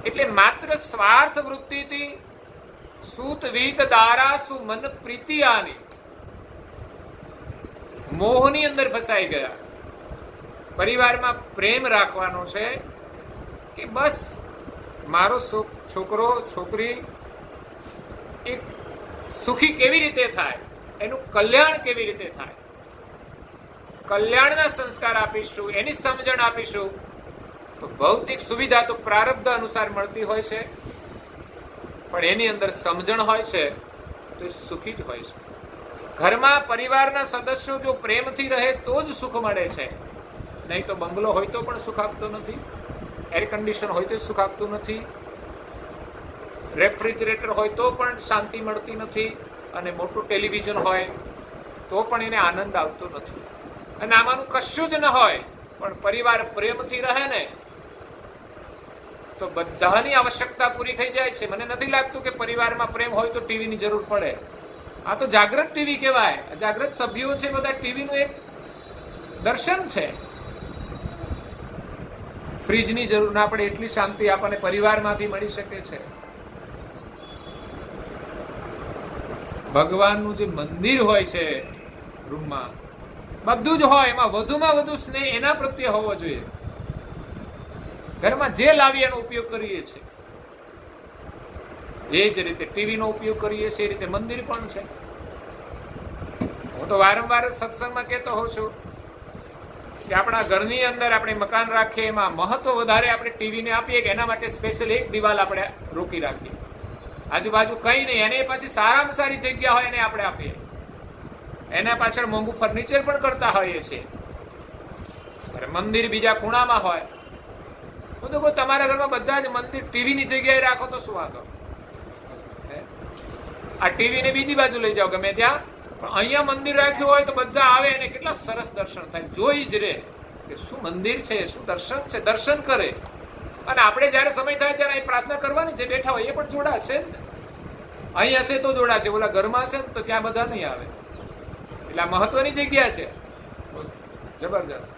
એટલે માત્ર સ્વાર્થ વૃત્તિથી સૂત વીત દારાસુ મન પ્રીતિયાની મોહની અંદર ફસાઈ ગયા. પરિવારમાં પ્રેમ રાખવાનો છે કે બસ મારો છોકરો છોકરી એક સુખી કેવી રીતે થાય, એનું કલ્યાણ કેવી રીતે થાય, કલ્યાણના સંસ્કાર આપીશું, એની સમજણ આપીશું. તો ભૌતિક સુવિધા તો પ્રારબ્ધ અનુસાર મળતી હોય છે, પણ એની અંદર સમજણ હોય છે તો એ સુખી જ હોય છે. ઘરમાં પરિવારના સદસ્યો જો પ્રેમથી રહે તો જ સુખ મળે છે, નહીં તો બંગલો હોય તો પણ સુખ આપતો નથી, એર કન્ડિશન હોય તો સુખ આપતું નથી, રેફ્રિજરેટર હોય તો પણ શાંતિ મળતી નથી, અને મોટું ટેલિવિઝન હોય તો પણ એને આનંદ આવતો નથી. અને આમાંનું કશું જ ન હોય પણ પરિવાર પ્રેમથી રહે ને તો બધાની આવશ્યકતા પૂરી થઈ જાય છે. મને નથી લાગતું કે પરિવારમાં પ્રેમ હોય તો ટીવીની જરૂર પડે. આ તો જાગ્રત ટીવી કહેવાય. જાગ્રત સભ્યો છે બધા, ટીવીનું એક દર્શન છે. ફ્રીજની જરૂર ના પડે એટલી શાંતિ આપણને પરિવારમાંથી મળી શકે છે. ભગવાનનું જે મંદિર હોય છે રૂમમાં, બધું જ હોય, એમાં વધુમાં વધુ સ્નેહ એના પ્રત્યે હોવો જોઈએ. ઘરમાં જે લાવીએ એનો ઉપયોગ કરીએ છીએ, એ જ રીતે ટીવીનો ઉપયોગ કરીએ છીએ, એ રીતે મંદિર પણ છે. હું તો વારંવાર સત્સંગમાં કહેતો હોઉં છું કે આપણા ઘરની અંદર આપણે મકાન રાખીએ, એમાં મહત્વ વધારે આપણે ટીવીને આપીએ કે એના માટે સ્પેશિયલ એક દિવાલ આપણે રોકી રાખીએ, આજુબાજુ કંઈ નહીં, એને પછી સારામાં સારી જગ્યા હોય એને આપણે આપીએ. એના પાછળ મોંઘું ફર્નિચર પણ કરતા હોઈએ છીએ. મંદિર બીજા ખૂણામાં હોય, હું તો કહું તમારા ઘરમાં બધા જ મંદિર ટીવીની જગ્યાએ રાખો તો શું વાંધો? આ ટીવીને બીજી બાજુ લઈ જાઓ ગમે ત્યાં, પણ અહીંયા મંદિર રાખ્યું હોય તો બધા આવે અને કેટલા સરસ દર્શન થાય, જોઈ જ રે કે શું મંદિર છે, શું દર્શન છે, દર્શન કરે. અને આપણે જયારે સમય થાય ત્યારે અહીં પ્રાર્થના કરવાની, જે બેઠા હોય એ પણ જોડાશે ને. અહીં હશે તો જોડાશે, ઓલા ઘરમાં હશે ને તો ત્યાં બધા નહીં આવે. એટલે આ મહત્વની જગ્યા છે, જબરજસ્ત.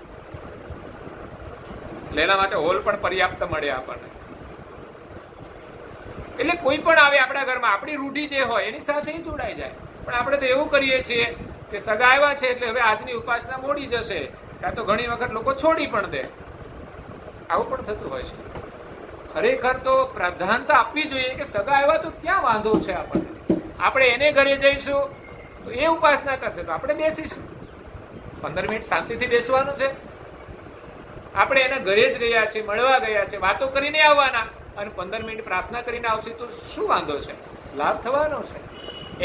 એટલે એના માટે હોલ પણ પર્યાપ્ત મળે આપણને. એટલે કોઈ પણ આવે આપણા ઘરમાં, આપણી રૂઢી જે હોય એની સાથે જોડાઈ જાય. પણ આપણે તો એવું કરીએ છીએ કે સગા આવ્યા છે એટલે હવે આજની ઉપાસના મોડી જશે, કાં તો ઘણી વખત લોકો છોડી પણ દે. આવું પણ થતું હોય છે. ખરેખર તો પ્રાધાન્યતા આપવી જોઈએ કે સગા આવ્યા તો ક્યાં વાંધો છે આપણને, આપણે એને ઘરે જઈશું તો એ ઉપાસના કરશે તો આપણે બેસીશું. 15 મિનિટ શાંતિથી બેસવાનું છે. આપણે એના ઘરે જ ગયા છે, મળવા ગયા છે, વાતો કરીને આવવાના અને 15 મિનિટ પ્રાર્થના કરીને આવશે તો શું વાંધો છે? લાભ થવાનો છે.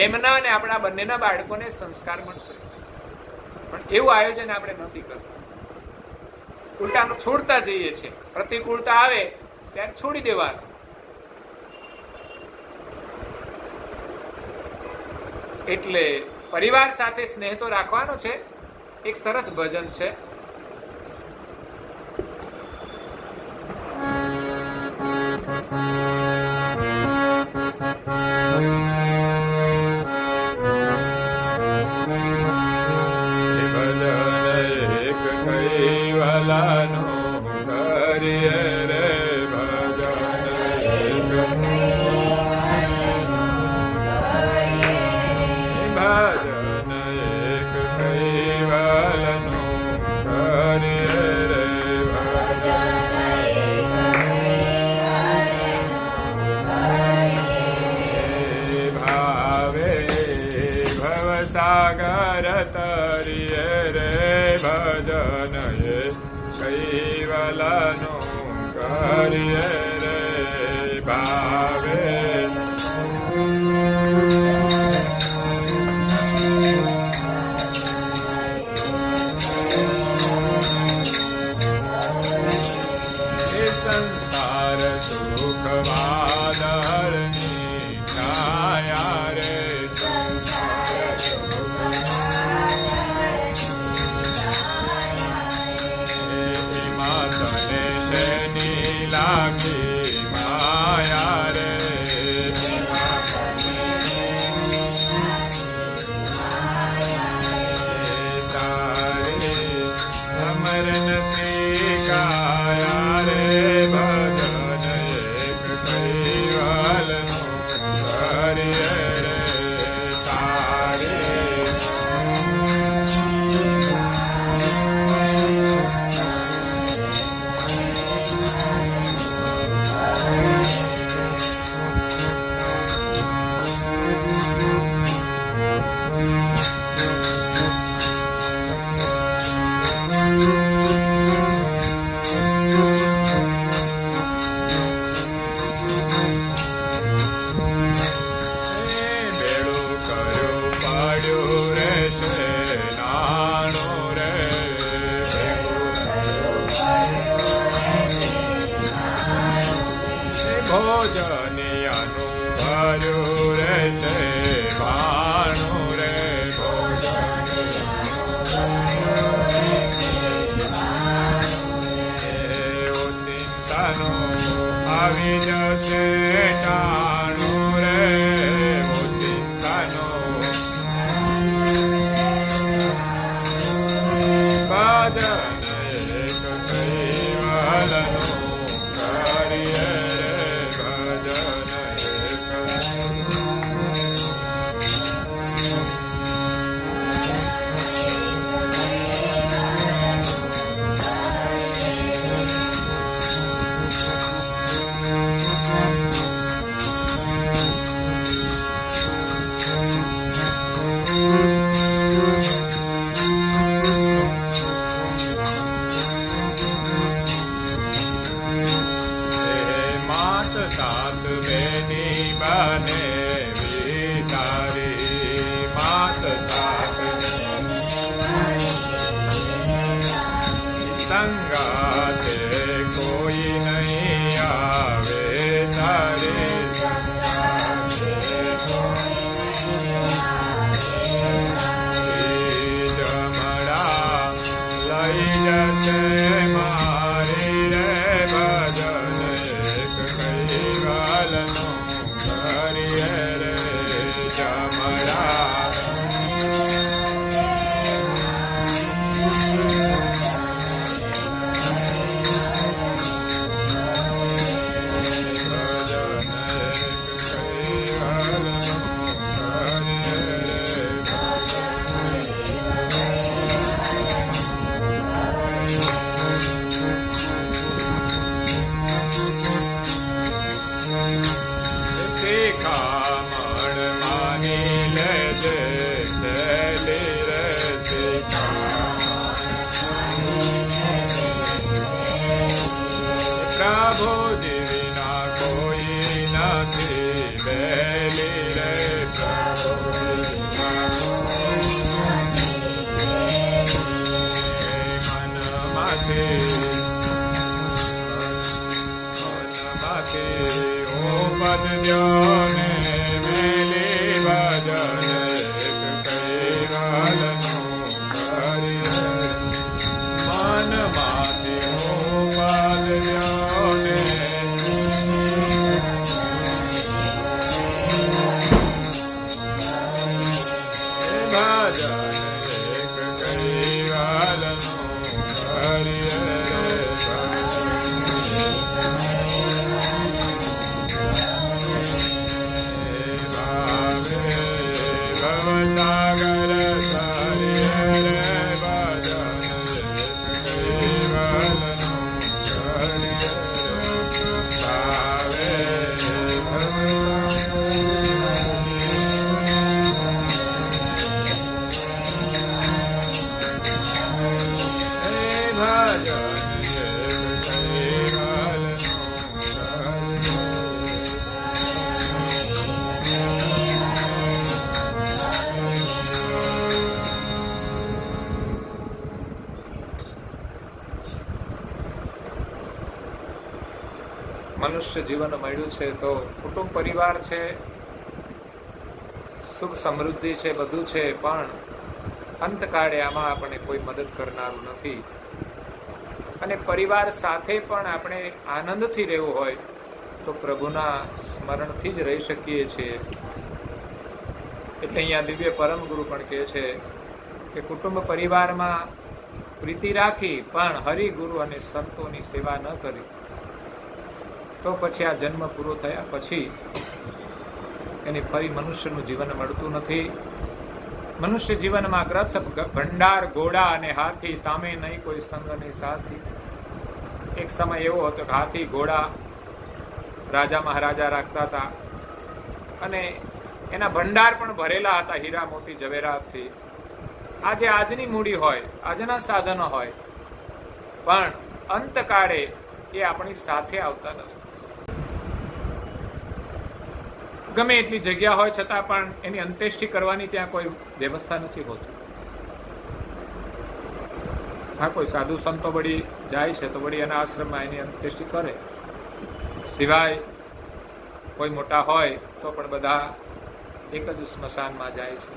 એમના અને આપણા બંનેના બાળકોને સંસ્કાર મળશે. પણ એવું આયોજન આપણે નથી કરતા. ઉલટાનું છોડતા જઈએ છીએ. પ્રતિકૂળતા આવે ત્યારે છોડી દેવાનું. એટલે પરિવાર સાથે સ્નેહ તો રાખવાનો છે. એક સરસ ભજન છે. સાગર તરીએ રે ભજન એ કૈવલનું કરીએ રે ભાવે. સંસાર સુખ વાદળની છાયા રે લાગી માયા રે તારી અમર નથી કાયા રે ભજન એક કૈવલનું કરીએ રે તારી. ભોજનિયાનું ભર્યું રહેશે ભાણું રે એવું ચિંતાનું આવી જશે ટાણું રે ચિંતાનું ભજન એક કૈવલનું કરીએ સાત બેની બને વિતારી માત સાત સંગાતે કોઈ નહીં આવે તારે જમડા લઈ જશે મારી રે ભજન એક કૈવલનું કરીએ રે જમડા પ્રભુજી વિના કોઈ નથી બેલી રે પ્રભુજી વિના મનમાંથી ઉપજ્યોને મેલી ભજન એક કૈવાલનું કરી મનમાંથી ઉપજ્યોને ભજન એક કૈવાલનું કરી સાગર સારી મનુષ્ય જીવન મળ્યું છે તો કુટુંબ પરિવાર છે, સુખ સમૃદ્ધિ છે, બધું છે, પણ અંતકાળે આમાં આપણે કોઈ મદદ કરનારું નથી. અને પરિવાર સાથે પણ આપણે આનંદથી રહેવું હોય તો પ્રભુના સ્મરણથી જ રહી શકીએ છીએ. એટલે અહીંયા દિવ્ય પરમ ગુરુ પણ કહે છે કે કુટુંબ પરિવારમાં પ્રીતિ રાખી પણ હરિગુરુ અને સંતોની સેવા ન કરી તો પછી આ જન્મ પૂરો થયા પછી એની ફરી મનુષ્યનું જીવન મળતું નથી. મનુષ્ય જીવનમાં ગ્રથ ભંડાર ઘોડા અને હાથી તામે નહીં કોઈ સંગ નહીં સાથી. એક સમય એવો હતો કે હાથી ઘોડા રાજા મહારાજા રાખતા હતા અને એના ભંડાર પણ ભરેલા હતા હીરા મોતી જવેરાતથી. આજે આજની મૂડી હોય, આજના સાધનો હોય, પણ અંતકાળે એ આપણી સાથે આવતા નથી. ગમે એટલી જગ્યા હોય છતાં પણ એની અંત્યેષ્ટિ કરવાની ત્યાં કોઈ વ્યવસ્થા નથી હોતી. હા, કોઈ સાધુ સંતો વળી જાય છે તો વળી એના આશ્રમમાં એની અંત્યેષ્ટિ કરે. સિવાય કોઈ મોટા હોય તો પણ બધા એક જ સ્મશાનમાં જાય છે.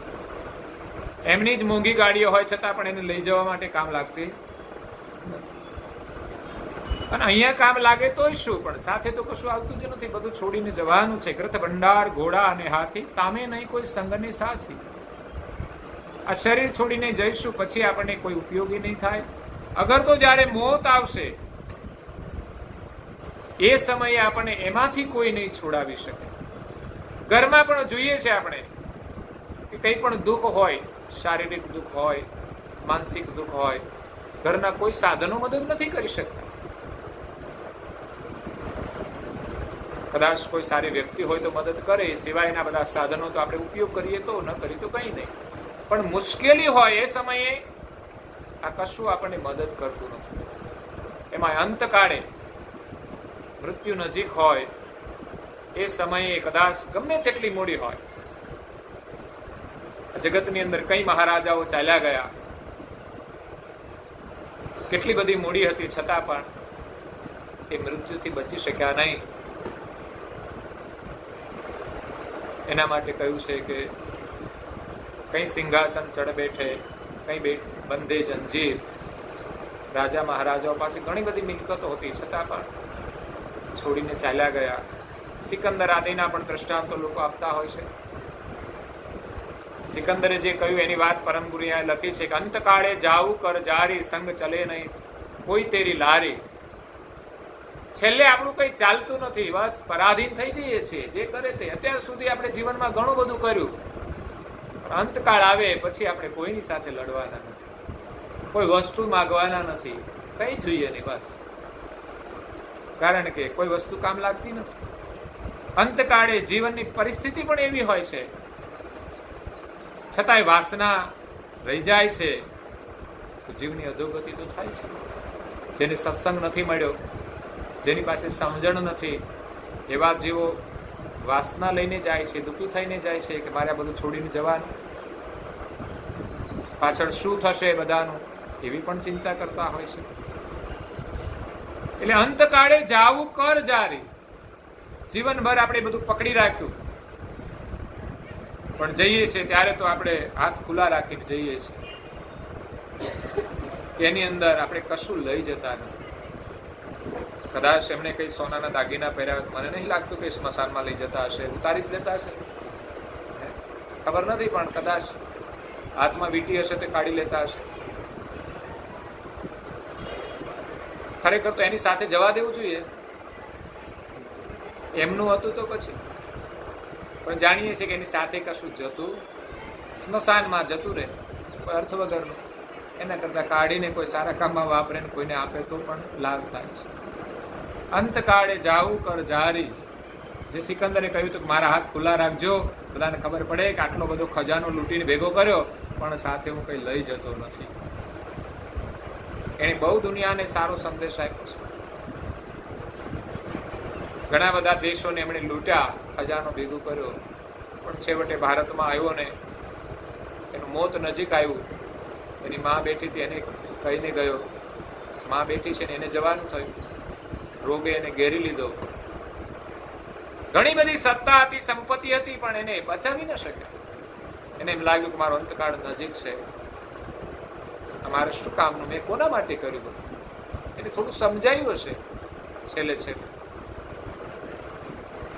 એમની જ મોંઘી ગાડીઓ હોય છતાં પણ એને લઈ જવા માટે કામ લાગતી નથી. અને અહીંયા કામ લાગે તોય શું, પણ સાથે તો કશું આવતું જ નથી. બધું છોડીને જવાનું છે. ગ્રથ ભંડાર ઘોડા અને હાથી તામે નહીં કોઈ સંગને સાથી. આ શરીર છોડીને જઈશું પછી આપણને કોઈ ઉપયોગી નહીં થાય. અગર તો જ્યારે મોત આવશે એ સમયે આપણને એમાંથી કોઈ નહીં છોડાવી શકે. ઘરમાં પણ જોઈએ છે આપણે કે કંઈ પણ દુઃખ હોય, શારીરિક દુઃખ હોય, માનસિક દુઃખ હોય, ઘરના કોઈ સાધનો મદદ નથી કરી શકતા. કદાચ કોઈ સારી વ્યક્તિ હોય તો મદદ કરે, એ સિવાયના બધા સાધનો તો આપણે ઉપયોગ કરીએ તો, ન કરીએ તો કંઈ નહીં. પણ મુશ્કેલી હોય એ સમયે આ કશું આપણને મદદ કરતું નથી. એમાં અંતકાળે મૃત્યુ નજીક હોય એ સમયે કદાચ ગમે તેટલી મૂડી હોય. જગતની અંદર કઈ મહારાજાઓ ચાલ્યા ગયા, કેટલી બધી મૂડી હતી છતાં પણ એ મૃત્યુથી બચી શક્યા નહીં. એના માટે કહ્યું છે કે કઈ સિંહાસન ચડ બેઠે, કઈ બંધે જંજીર. રાજા મહારાજાઓ પાસે ઘણી બધી મિલકતો હતી છતાં પણ છોડીને ચાલ્યા ગયા. સિકંદર આદિના પણ દ્રષ્ટાંતો લોકો આપતા હોય છે. સિકંદરે જે કહ્યું એની વાત પરમ ગુરુએ લખી છે કે અંતકાળે જાવું કર જારી, સંગ ચલે નહીં કોઈ તેરી લારી. છેલ્લે આપણું કઈ ચાલતું નથી, બસ પરાધીન થઈ જઈએ છીએ. જે કરે તે અત્યાર સુધી આપણે જીવનમાં ઘણું બધું કર્યું, અંતકાળ આવે પછી આપણે કોઈની સાથે લડવાના નથી, કોઈ વસ્તુ માગવાના નથી, કઈ જોઈએ નહીં બસ. કારણ કે કોઈ વસ્તુ કામ લાગતી નથી. અંતકાળે જીવનની પરિસ્થિતિ પણ એવી હોય છે છતાંય વાસના રહી જાય છે તો જીવની અધોગતિ તો થાય છે. જેને સત્સંગ નથી મળ્યો, જેની પાસે સમજણ નથી એવા જીવો વાસના લઈને જાય છે, દુઃખી થઈને જાય છે કે મારે આ બધું છોડીને જવાનું, પાછળ શું થશે બધાનું, એવી પણ ચિંતા કરતા હોય છે. એટલે અંતકાળે જાવું કર જારી. જીવનભર આપણે બધું પકડી રાખ્યું, પણ જઈએ છીએ ત્યારે તો આપણે હાથ ખુલ્લા રાખીને જઈએ છીએ. એની અંદર આપણે કશું લઈ જતા નથી. કદાચ એમણે કઈ સોનાના દાગીના પહેર્યા, મને નહીં લાગતું કે સ્મશાનમાં લઈ જતા હશે, ઉતારી જ લેતા હશે, ખબર નથી, પણ કદાચ હાથમાં વીંટી હશે તે કાઢી લેતા હશે. ખરેખર તો એની સાથે જવા દેવું જોઈએ, એમનું હતું તો પછી. પણ જાણીએ છીએ કે એની સાથે કશું જતું, સ્મશાનમાં જતું રહે, કોઈ અર્થ વગરનું. એના કરતાં કાઢીને કોઈ સારા કામમાં વાપરે ને કોઈને આપે તો પણ લાભ થાય છે. અંતકાળે જાવું કર જારી. જે સિકંદરે કહ્યું હતું કે મારા હાથ ખુલ્લા રાખજો, બધાને ખબર પડે કે આટલો બધો ખજાનો લૂંટીને ભેગો કર્યો, પણ સાથે હું કંઈ લઈ જતો નથી. એણે બહુ દુનિયાને સારો સંદેશ આપ્યો છે. ઘણા બધા દેશોને એમણે લૂંટ્યા, ખજાનો ભેગો કર્યો, પણ છેવટે ભારતમાં આવ્યો ને એનું મોત નજીક આવ્યું. એની મા બેઠી હતી, એને કહીને ગયો, મા બેઠી છે ને એને જવાનું થયું, રોગે એને ઘેરી લીધો. ઘણી બધી સત્તા હતી, સંપત્તિ હતી, પણ એને બચાવી ન શક્યા. એને એમ લાગ્યું કે મારો અંતકાળ નજીક છે, અમારે શું કામનું, મેં કોના માટે કર્યું બધું. એને થોડું સમજાયું હશે છેલ્લે છેલ્લે.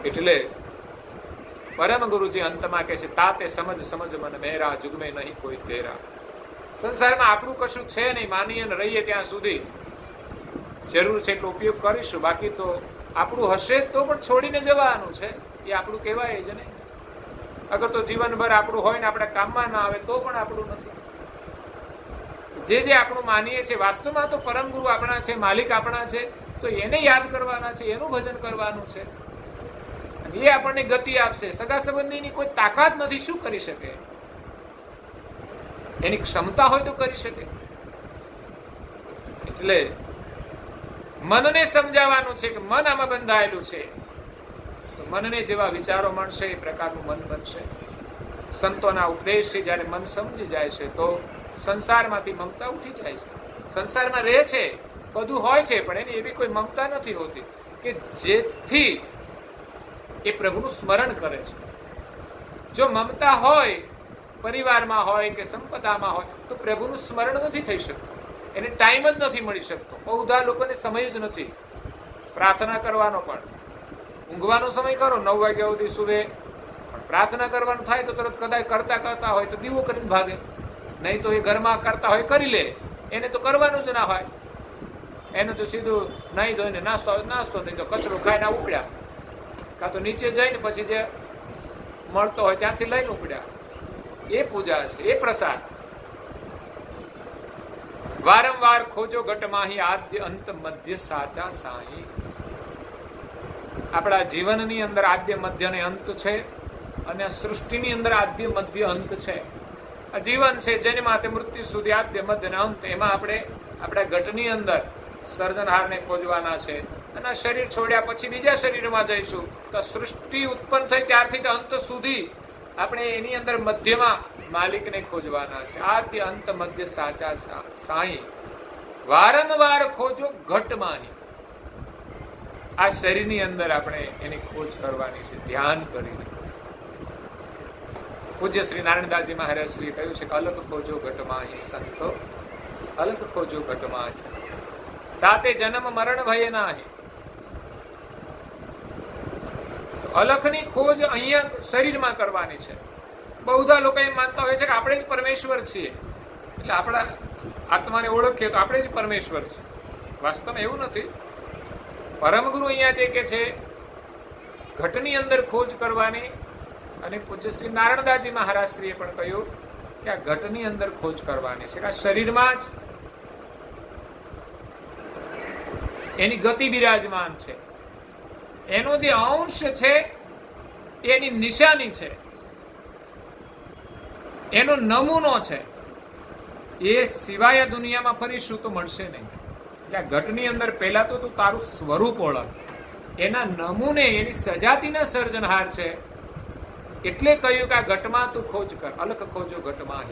એટલે પરમ ગુરુજી અંતમાં કહે છે, તાતે સમજ સમજ મન મેરા, જુગમે નહીં કોઈ તેરા. સંસારમાં આપણું કશું છે નહીં, માની અને રહીએ ત્યાં સુધી જરૂર છે એટલો ઉપયોગ કરીશું, બાકી તો આપણું હશે તો પણ છોડીને જવાનું છે. એ આપણું કહેવાય જ નહીં. અગર તો જીવનભર આપણું હોય ને આપણે કામમાં ના આવે તો પણ આપણું નથી. જે આપણું માનીએ છીએ વાસ્તવમાં તો પરમ ગુરુ આપણા છે, માલિક આપણા છે, તો એને યાદ કરવાના છે, એનું ભજન કરવાનું છે. એ આપણને ગતિ આપશે. સગા સંબંધીની કોઈ તાકાત નથી, શું કરી શકે? એની ક્ષમતા હોય તો કરી શકે. એટલે મનને સમજાવવાનું છે કે મન આમાં બંધાયેલું છે, મનને જેવા વિચારો મળશે એ પ્રકારનું મન બનશે. સંતોના ઉપદેશથી જ્યારે મન સમજી જાય છે તો સંસારમાંથી મમતા ઉઠી જાય છે. સંસારમાં રહે છે, બધું હોય છે, પણ એની એવી કોઈ મમતા નથી હોતી કે જેથી એ પ્રભુનું સ્મરણ કરે છે. જો મમતા હોય, પરિવારમાં હોય કે સંપદામાં હોય, તો પ્રભુનું સ્મરણ નથી થઈ શકતું. એને ટાઈમ જ નથી મળી શકતો. બહુધા લોકોને સમય જ નથી પ્રાર્થના કરવાનો. પણ ઊંઘવાનો સમય કરો, 9 વાગ્યા સુધી સુવે, પણ પ્રાર્થના કરવાનું થાય તો તરત કદાચ કરતા હોય તો દીવો કરીને ભાગે. નહીં તો એ ઘરમાં કરતા હોય કરી લે, એને તો કરવાનું જ ના હોય. એને તો સીધું નહીં ધોઈને નાસ્તો આવે નાસ્તો, નહીં તો કચરો ખાઈને ઉપડ્યા, કાં તો નીચે જઈને પછી જે મળતો હોય ત્યાંથી લઈને ઉપડ્યા. એ પૂજા છે, એ પ્રસાદ. વારંવાર ખોજો ઘટમાહી આદ્ય અંત મધ્ય સાચા સાઈ. આપણા જીવનની અંદર આદ્ય મધ્ય અને અંત છે, અને આ સૃષ્ટિની અંદર આદ્ય મધ્ય અંત છે. આ જીવન છે જન્માથી મૃત્યુ સુધી આદ્ય મધ્ય અને અંત. એમાં આપણે આપણા ઘટની અંદર સર્જનહારને ખોજવાના છે, અને શરીર છોડ્યા પછી બીજા શરીરમાં જઈશું. તો સૃષ્ટિ ઉત્પન્ન થઈ ત્યારથી અંત સુધી આપણે એની અંદર મધ્યમાં માલિકને ખોજવાના છે. આદ્ય અંત મધ્ય સાચા સાઈ. વારંવાર ખોજો ઘટમાની. આ શરીરની અંદર આપણે એની ખોજ કરવાની છે, ધ્યાન કરીને. પૂજ્ય શ્રી નારાયણદાસજી મહારાજ શ્રી કહ્યું છે કે અલગ ખોજો ઘટમાહી સંતો, અલગ ખોજો ઘટમાહી. તાતે જન્મ મરણ ભય નાહી. અલખની ખોજ અહીંયા શરીરમાં કરવાની છે. બહુધા લોકો એમ માનતા હોય છે કે આપણે જ પરમેશ્વર છીએ, એટલે આપણા આત્માને ઓળખીએ તો આપણે જ પરમેશ્વર છીએ. વાસ્તવમાં એવું નથી. પરમગુરુ અહીંયા જે કે છે ઘટની અંદર ખોજ કરવાની, અને પૂજ્ય શ્રી નારાયણદાસજી મહારાજ શ્રીએ પણ કહ્યું કે આ ઘટની અંદર ખોજ કરવાની છે. આ શરીરમાં જ એની ગતિ બિરાજમાન છે. એનો જે અંશ છે એની નિશાની છે, એનો નમૂનો છે. એ સિવાય દુનિયામાં ફરીશું તો મળશે નહીં. એટલે આ ઘટની અંદર પહેલા તો તું તારું સ્વરૂપ ઓળખ, એના નમૂને એની સજાતીના સર્જનહાર છે. એટલે કહ્યું કે આ ઘટમાં તું ખોજ કર, અલખ ખોજો ઘટમાં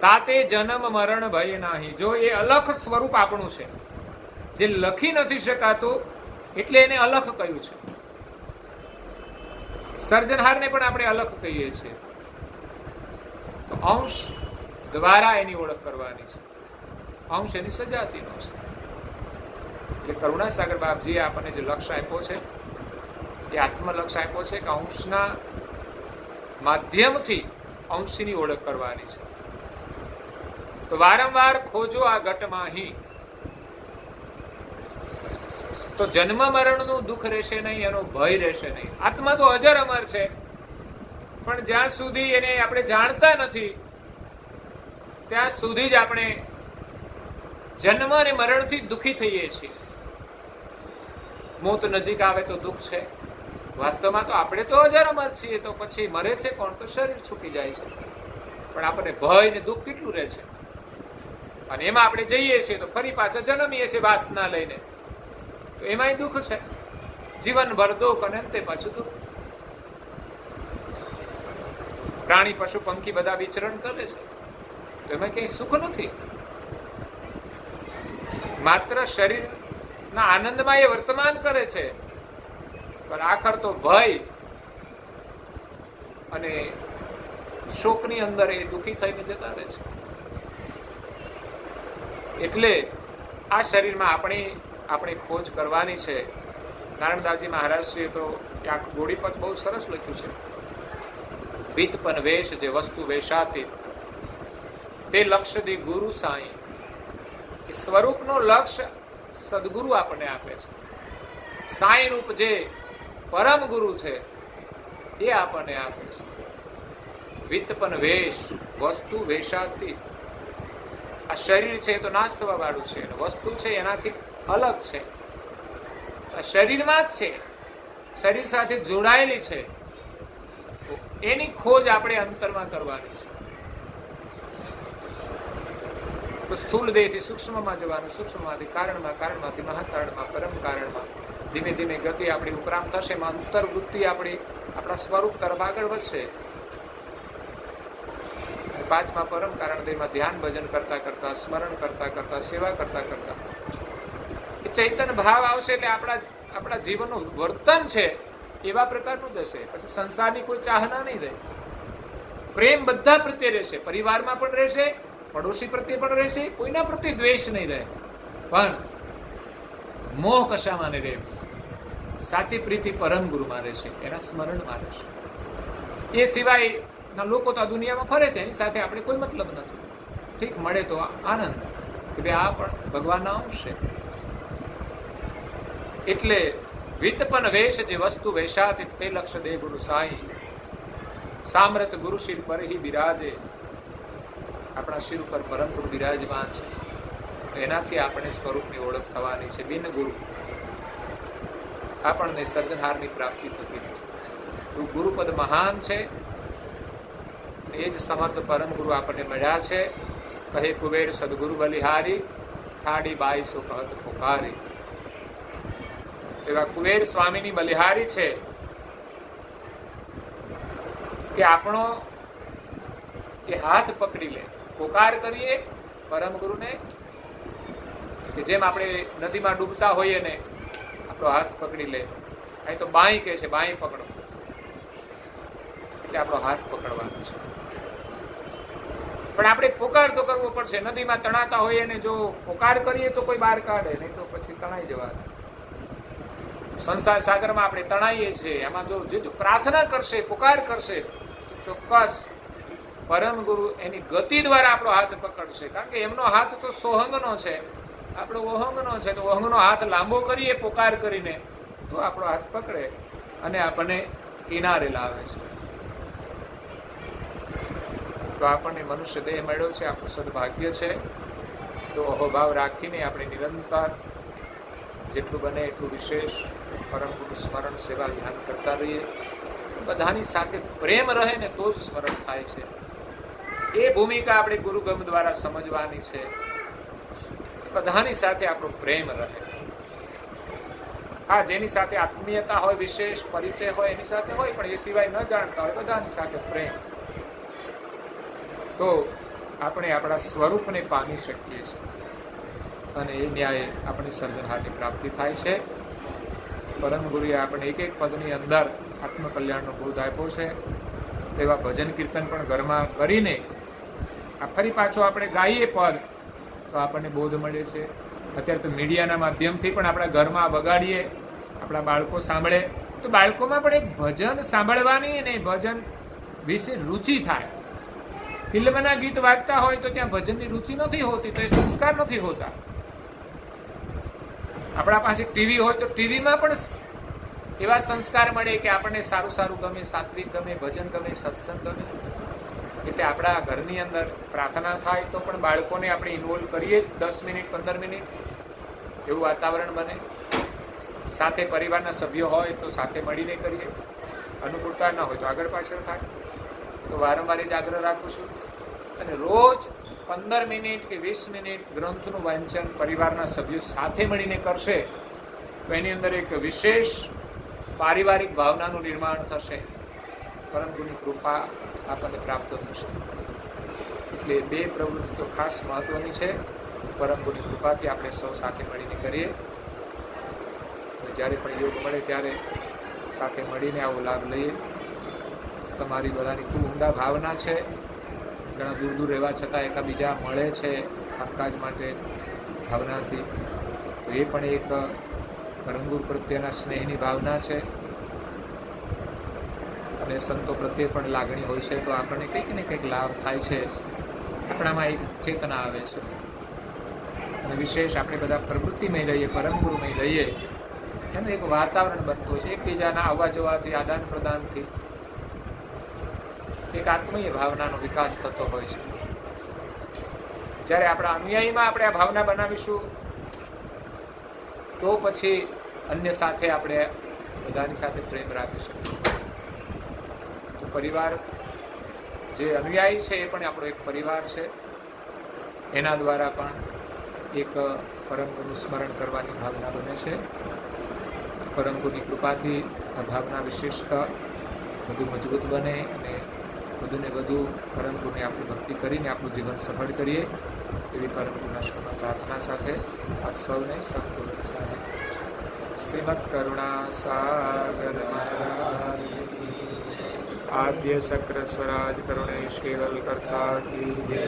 તાતે જન્મ મરણ ભય નાહી. જો એ અલખ સ્વરૂપ આપણું છે, જે લખી નથી શકાતું, એટલે એને અલખ કહ્યું છે. સર્જનહારને પણ આપણે અલખ કહીએ છીએ. તો અંશ દ્વારા એની ઓળખ કરવાની છે. અંશ એની સજાતીનો છે. એટલે કરુણાસાગર બાપજીએ આપણને જે લક્ષ્ય આપ્યો છે એ આત્મલક્ષ્ય આપ્યો છે કે અંશના માધ્યમથી અંશની ઓળખ કરવાની છે. તો વારંવાર ખોજો આ ઘટમાં હી, તો જન્મ મરણનું દુઃખ રહેશે નહીં, એનો ભય રહેશે નહીં. આત્મા તો અજર અમર છે, પણ જ્યાં સુધી એને આપણે જાણતા નથી ત્યાં સુધી જ આપણે જન્મ અને મરણથી દુઃખી થઈએ છીએ. મોત નજીક આવે તો દુઃખ છે. વાસ્તવમાં તો આપણે તો અજર અમર છીએ, તો પછી મરે છે કોણ? તો શરીર છૂટી જાય છે. પણ આપણને ભય ને દુઃખ કેટલું રહે છે, અને એમાં આપણે જઈએ છીએ તો ફરી પાછા જન્મીએ છીએ વાસના લઈને, તો એમાંય દુઃખ છે. જીવનભર દુઃખ અને અંતે પાછું દુઃખ. પ્રાણી પશુ પંખી બધા વિચરણ કરે છે, તો એમાં કઈ સુખ નથી. માત્ર શરીરના આનંદમાં એ વર્તમાન કરે છે, પણ આખર તો ભય અને શોકની અંદર એ દુઃખી થઈને જતા રહે છે. એટલે આ શરીરમાં આપણે ખોજ કરવાની છે. નારાયણદાસજી મહારાજશ્રીએ તો આખું ગોળીપદ બહુ સરસ લખ્યું છે. વિતપન વેશ જે વસ્તુ વેશાતી તે લક્ષ્ય દી ગુરુ સાઈ. એ સ્વરૂપનો લક્ષ્ય સદગુરુ આપણને આપે છે. સાઈ રૂપ જે પરમ ગુરુ છે એ આપણને આપે છે. વિતપન વેશ વસ્તુ વેશાતી. આ શરીર છે તો નાશ થવા વાળું છે, વસ્તુ છે એનાથી અલગ છે, શરીરમાં જ છે, શરીર સાથે જોડાયેલી છે. એની ખોજ આપણે અંતરમાં કરવાની છે. તો સ્થૂળ દેહથી સૂક્ષ્મમાં જવાનું, સૂક્ષ્મમાંથી કારણમાં, કારણમાંથી મહાકારણમાં, પરમ કારણમાં ધીમે ધીમે ગતિ આપણી ઉપરામ થશે. અંતર્વૃત્તિ આપણી આપણા સ્વરૂપ તરફ આગળ વધશે. પાંચમા પરમ કારણ દેહમાં ધ્યાન ભજન કરતા કરતા, સ્મરણ કરતા કરતા, સેવા કરતા કરતા એ ચૈતન્ય ભાવ આવશે. એટલે આપણા જીવનનું વર્તન છે એવા પ્રકારનું જ હશે. પછી સંસારની કોઈ ચાહના નહીં રહે. પ્રેમ બધા પ્રત્યે રહેશે, પરિવારમાં પણ રહેશે, પડોશી પ્રત્યે પણ રહેશે, કોઈના પ્રત્યે દ્વેષ નહીં રહે. પણ મોહ કશામાં નહીં રહે. સાચી પ્રીતિ પરમ ગુરુમાં રહેશે, એના સ્મરણમાં રહેશે. એ સિવાય ના લોકો તો આ દુનિયામાં ફરે છે, એની સાથે આપણે કોઈ મતલબ નથી. ઠીક મળે તો આનંદ કે ભાઈ આ પણ ભગવાનના અંશ છે. એટલે વિતપન વેશ જે વસ્તુ વેશાતી તે લક્ષ્ય દે ગુરુ સાઈ. સામ્રત ગુરુ શિર પર હી બિરાજે. આપણા શિર ઉપર પરમ ગુરુ બિરાજમાન છે. એનાથી આપણે સ્વરૂપની ઓળખ થવાની છે. બિન ગુરુ આપણને સર્જનહારની પ્રાપ્તિ થતી નથી. ગુરુપદ મહાન છે. એ જ સમર્થ પરમ ગુરુ આપણને મળ્યા છે. કહે કુબેર સદગુરુ બલિહારી, ઠાડી બાઈસો કહત પોકારી. એવા કુબેર સ્વામીની બલિહારી છે કે આપણો એ હાથ પકડી લે. પોકાર કરીએ પરમ ગુરુને, કે જેમ આપણે નદીમાં ડૂબતા હોઈએ ને આપણો હાથ પકડી લે. અહીં તો બાઈ કહે છે, બાઈ પકડો, એટલે આપણો હાથ પકડવાનો છે. પણ આપણે પોકાર તો કરવો પડશે. નદીમાં તણાતા હોઈએ ને જો પોકાર કરીએ તો કોઈ બહાર કાઢે, નહીં તો પછી તણાઈ જવાના. સંસાર સાગરમાં આપણે તણાઈએ છીએ. એમાં જો પ્રાર્થના કરશે, પોકાર કરશે, ચોક્કસ પરમ ગુરુ એની ગતિ દ્વારા આપણો હાથ પકડશે. કારણ કે એમનો હાથ તો સોહંગનો છે, આપણો ઓહંગનો છે. તો ઓહંગનો હાથ લાંબો કરીએ પોકાર કરીને તો આપણો હાથ પકડે અને આપણને કિનારે લાવે છે. તો આપણને મનુષ્ય દેહ મળ્યો છે, આપણું સદભાગ્ય છે. તો અહોભાવ રાખીને આપણે નિરંતર જેટલું બને એટલું વિશેષ પરમ ગુરુ સ્મરણ સેવા ધ્યાન કરતા રહીએ. બધાની સાથે પ્રેમ રહે ને તો જ સ્મરણ થાય છે. એ ભૂમિકા આપણે ગુરુગમ દ્વારા સમજવાની છે. બધાની સાથે આપણો પ્રેમ રહે. હા, જેની સાથે આત્મીયતા હોય, વિશેષ પરિચય હોય એની સાથે હોય, પણ એ સિવાય ન જાણતા હોય બધાની સાથે પ્રેમ, તો આપણે આપણા સ્વરૂપને પામી શકીએ છીએ અને એ ન્યાય આપણી સર્જનહારની પ્રાપ્તિ થાય છે. પરમ ગુરુએ આપણે એક એક પદની અંદર આત્મકલ્યાણનો બોધ આપ્યો છે. તેવા ભજન કીર્તન પણ ઘરમાં કરીને આ ફરી પાછો આપણે ગાઈએ પદ તો આપણને બોધ મળે છે. અત્યારે તો મીડિયાના માધ્યમથી પણ આપણા ઘરમાં વગાડીએ, આપણા બાળકો સાંભળે, તો બાળકોમાં પણ એક ભજન સાંભળવાની અને ભજન વિશે રુચિ થાય. ફિલ્મના ગીત વાગતા હોય તો ત્યાં ભજનની રુચિ નથી હોતી, તો એ સંસ્કાર નથી હોતા. આપણા પાસે ટીવી હોય તો ટીવીમાં પણ એવા સંસ્કાર મળે કે આપણને સારું સારું ગમે, સાત્વિક ગમે, ભજન ગમે, સત્સંગ ગમે. એટલે આપણા ઘરની અંદર પ્રાર્થના થાય તો પણ બાળકોને આપણે ઇન્વોલ્વ કરીએ જ, 10 મિનિટ 15 મિનિટ એવું વાતાવરણ બને. સાથે પરિવારના સભ્યો હોય તો સાથે મળીને કરીએ. અનુકૂળતા ન હોય તો આગળ પાછળ થાય. તો વારંવાર જ આગ્રહ રાખું છું. અને રોજ 15 મિનિટ કે 20 મિનિટ ગ્રંથનું વાંચન પરિવારના સભ્યો સાથે મળીને કરશે તો એની અંદર એક વિશેષ પારિવારિક ભાવનાનું નિર્માણ થશે. પરમ ગુરુની કૃપા આપણને પ્રાપ્ત થશે. એટલે બે પ્રવૃત્તિ તો ખાસ મહત્વની છે. પરમ ગુરુની કૃપાથી આપણે સૌ સાથે મળીને કરીએ. જ્યારે પણ યોગ મળે ત્યારે સાથે મળીને આવો લાભ લઈએ. તમારી બધાની ખૂબ ઉમદા ભાવના છે. ઘણા દૂર દૂર રહેવા છતાં એકાબીજા મળે છે કામકાજ માટે ભાવનાથી. તો એ પણ એક પરમ ગુરુ પ્રત્યેના સ્નેહની ભાવના છે. અને સંતો પ્રત્યે પણ લાગણી હોય છે તો આપણને કંઈક ને કંઈક લાભ થાય છે. આપણામાં એક ચેતના આવે છે. અને વિશેષ આપણે બધા પ્રવૃત્તિમય રહીએ, પરમ ગુરુમય રહીએ, એનું એક વાતાવરણ બનતું છે. એકબીજાના આવવા જવાથી, આદાન પ્રદાનથી એક આત્મીય ભાવનાનો વિકાસ થતો હોય છે. જ્યારે આપણા અનુયાયીમાં આપણે આ ભાવના બનાવીશું તો પછી અન્ય સાથે આપણે બધાની સાથે પ્રેમ રાખી શકીશું. તો પરિવાર, જે અનુયાયી છે એ પણ આપણો એક પરિવાર છે. એના દ્વારા પણ એક પરમ ગુરુનું સ્મરણ કરવાની ભાવના બને છે. પરમ ગુરુની કૃપાથી આ ભાવના વિશેષતા વધુ મજબૂત બને અને વધુને વધુ પરમ ગુરુની આપણે ભક્તિ કરીને આપણું જીવન સફળ કરીએ એવી પરમ ગુરુના શરણમાં પ્રાર્થના સાથે આપ સૌને સંપૂર્ણ સાથે શ્રીમદ કરુણા સાગર મહારાજ આદ્ય શક્ર સ્વરાજ કરુણેશ કેવલ કરતા કી જય.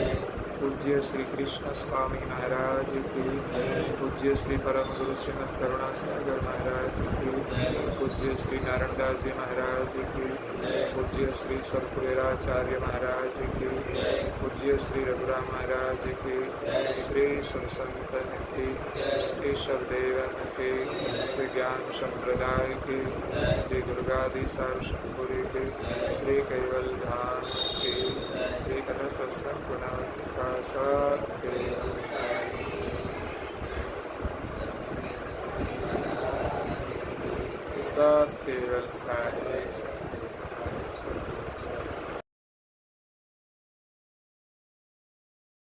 પૂજ્ય શ્રી કૃષ્ણ સ્વામી મહારાજ કી જય. પૂજ્ય શ્રી પરમ ગુરુ શ્રીમદ કરુણા સાગર મહારાજ કી જય. પૂજ્ય શ્રી નારાયણદાસજી મહારાજ કી જય. પૂજ્ય શ્રી સર્પુરેરાચાર્ય મહારાજ કી જય. પૂજ્ય શ્રી રઘુરામ મહારાજ કી જય. શ્રી સુરસંતન કી જય. શ્રી શબદેવન કી જય. શ્રી જ્ઞાન સંપ્રદાય કી જય. શ્રી દુર્ગાદી સારસંપુરી કી જય. શ્રી કૈવલ ધામ કી જય. શ્રી કથા સત્સંગ પુનઃ સત્ય